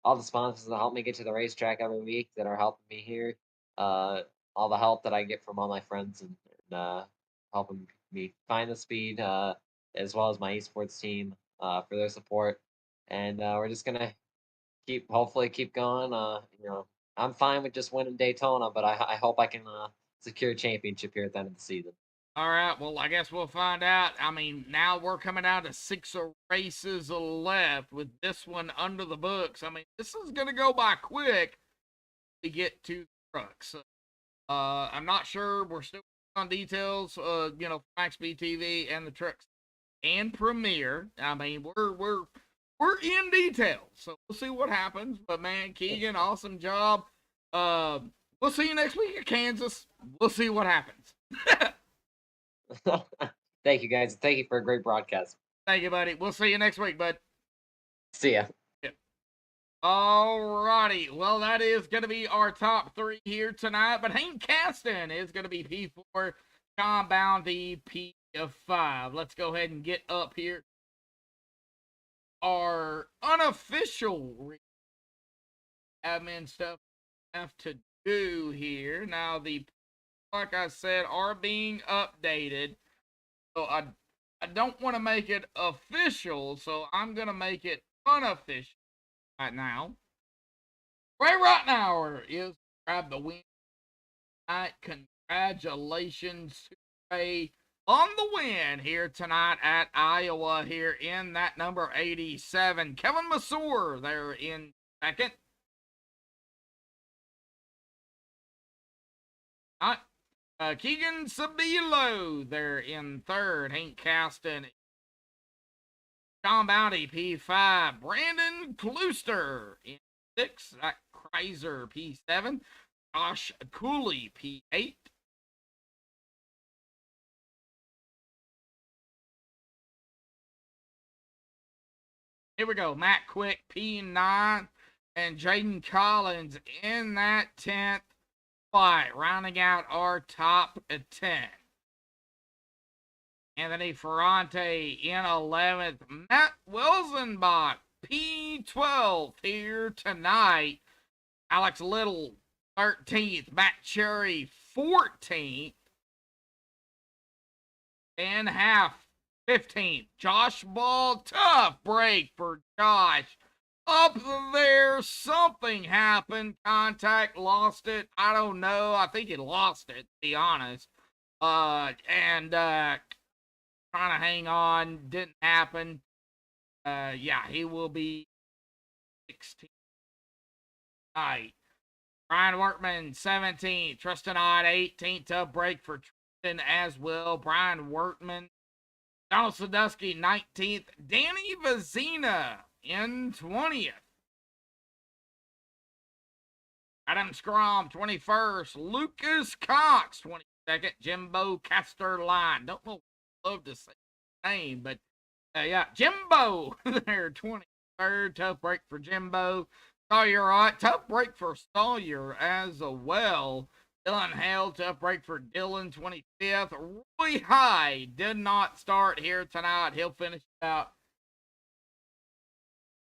all the sponsors that help me get to the racetrack every week that are helping me here. Uh, all the help that I get from all my friends and helping me find the speed, as well as my esports team for their support. And we're just gonna hopefully keep going. I'm fine with just winning Daytona, but I hope I can secure a championship here at the end of the season. All right, well, I guess we'll find out. I mean, now we're coming down to 6 races left with this one under the books. I mean, this is going to go by quick to get to the trucks. I'm not sure. We're still on details, MaxspeedTV and the trucks and Premiere. I mean, we're in detail, so we'll see what happens. But man, Keegan, awesome job. We'll see you next week at Kansas. We'll see what happens. Thank you, guys. Thank you for a great broadcast. Thank you, buddy. We'll see you next week, bud. See ya. Yeah. Alrighty. Well, that is going to be our top 3 here tonight. But Hank Caston is going to be P4, John Bounty P5. Let's go ahead and get up here. Our unofficial admin stuff have to do here. Now, like I said, are being updated. So I don't want to make it official, so I'm going to make it unofficial right now. Ray Rottenauer is grab the win tonight. Congratulations to Ray on the win here tonight at Iowa here in that number 87. Kevin Masur there in second. Keegan Sabilo there in third. Hank Caston. John Bounty P5. Brandon Klooster in 6. Zach Kreiser P7. Josh Cooley P8. Here we go. Matt Quick, P9, and Jaden Collins in that 10th spot, rounding out our top 10. Anthony Ferrante in 11th. Matt Wilsonbach, P12 here tonight. Alex Little, 13th. Matt Cherry, 14th. Dan Half, 15th. Josh Ball, tough break for Josh. Up there, something happened. Contact, lost it. I don't know. I think he lost it, to be honest. Trying to hang on. Didn't happen. Yeah, he will be 16th tonight. Brian Workman, 17th. Tristan Odd, 18th. Tough break for Tristan as well. Brian Workman. Donald Sadusky, 19th. Danny Vazina in 20th. Adam Scrum, 21st. Lucas Cox, 22nd. Jimbo Casterline. Don't know. Love to say his name, but yeah, Jimbo there, 23rd. Tough break for Jimbo. Sawyer, tough break for Sawyer as well. Dylan Hale, tough break for Dylan, 25th. Roy High did not start here tonight. He'll finish out.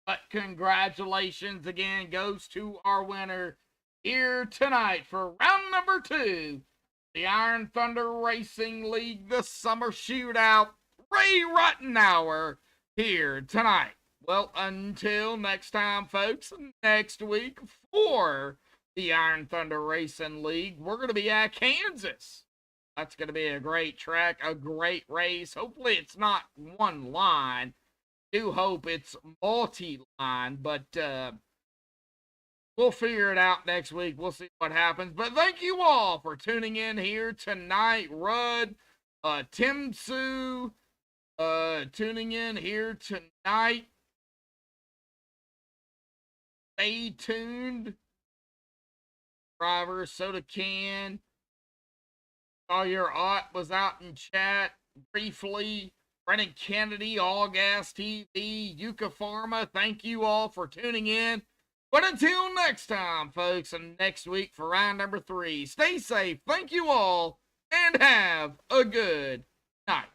But congratulations again goes to our winner here tonight for round number 2. The Iron Thunder Racing League, the Summer Shootout, Ray Ruttenauer here tonight. Well, until next time, folks, next week for the Iron Thunder Racing League, we're going to be at Kansas. That's going to be a great track, a great race. Hopefully it's not one line. Do hope it's multi-line, but we'll figure it out next week. We'll see what happens. But thank you all for tuning in here tonight. Rudd, Tim Sue, tuning in here tonight. Stay tuned. Driver, Soda Can. Sawyer Ott was out in chat briefly. Brennan Kennedy, All Gas TV, Yucca Pharma. Thank you all for tuning in. But until next time, folks, and next week for round number 3, stay safe. Thank you all, and have a good night.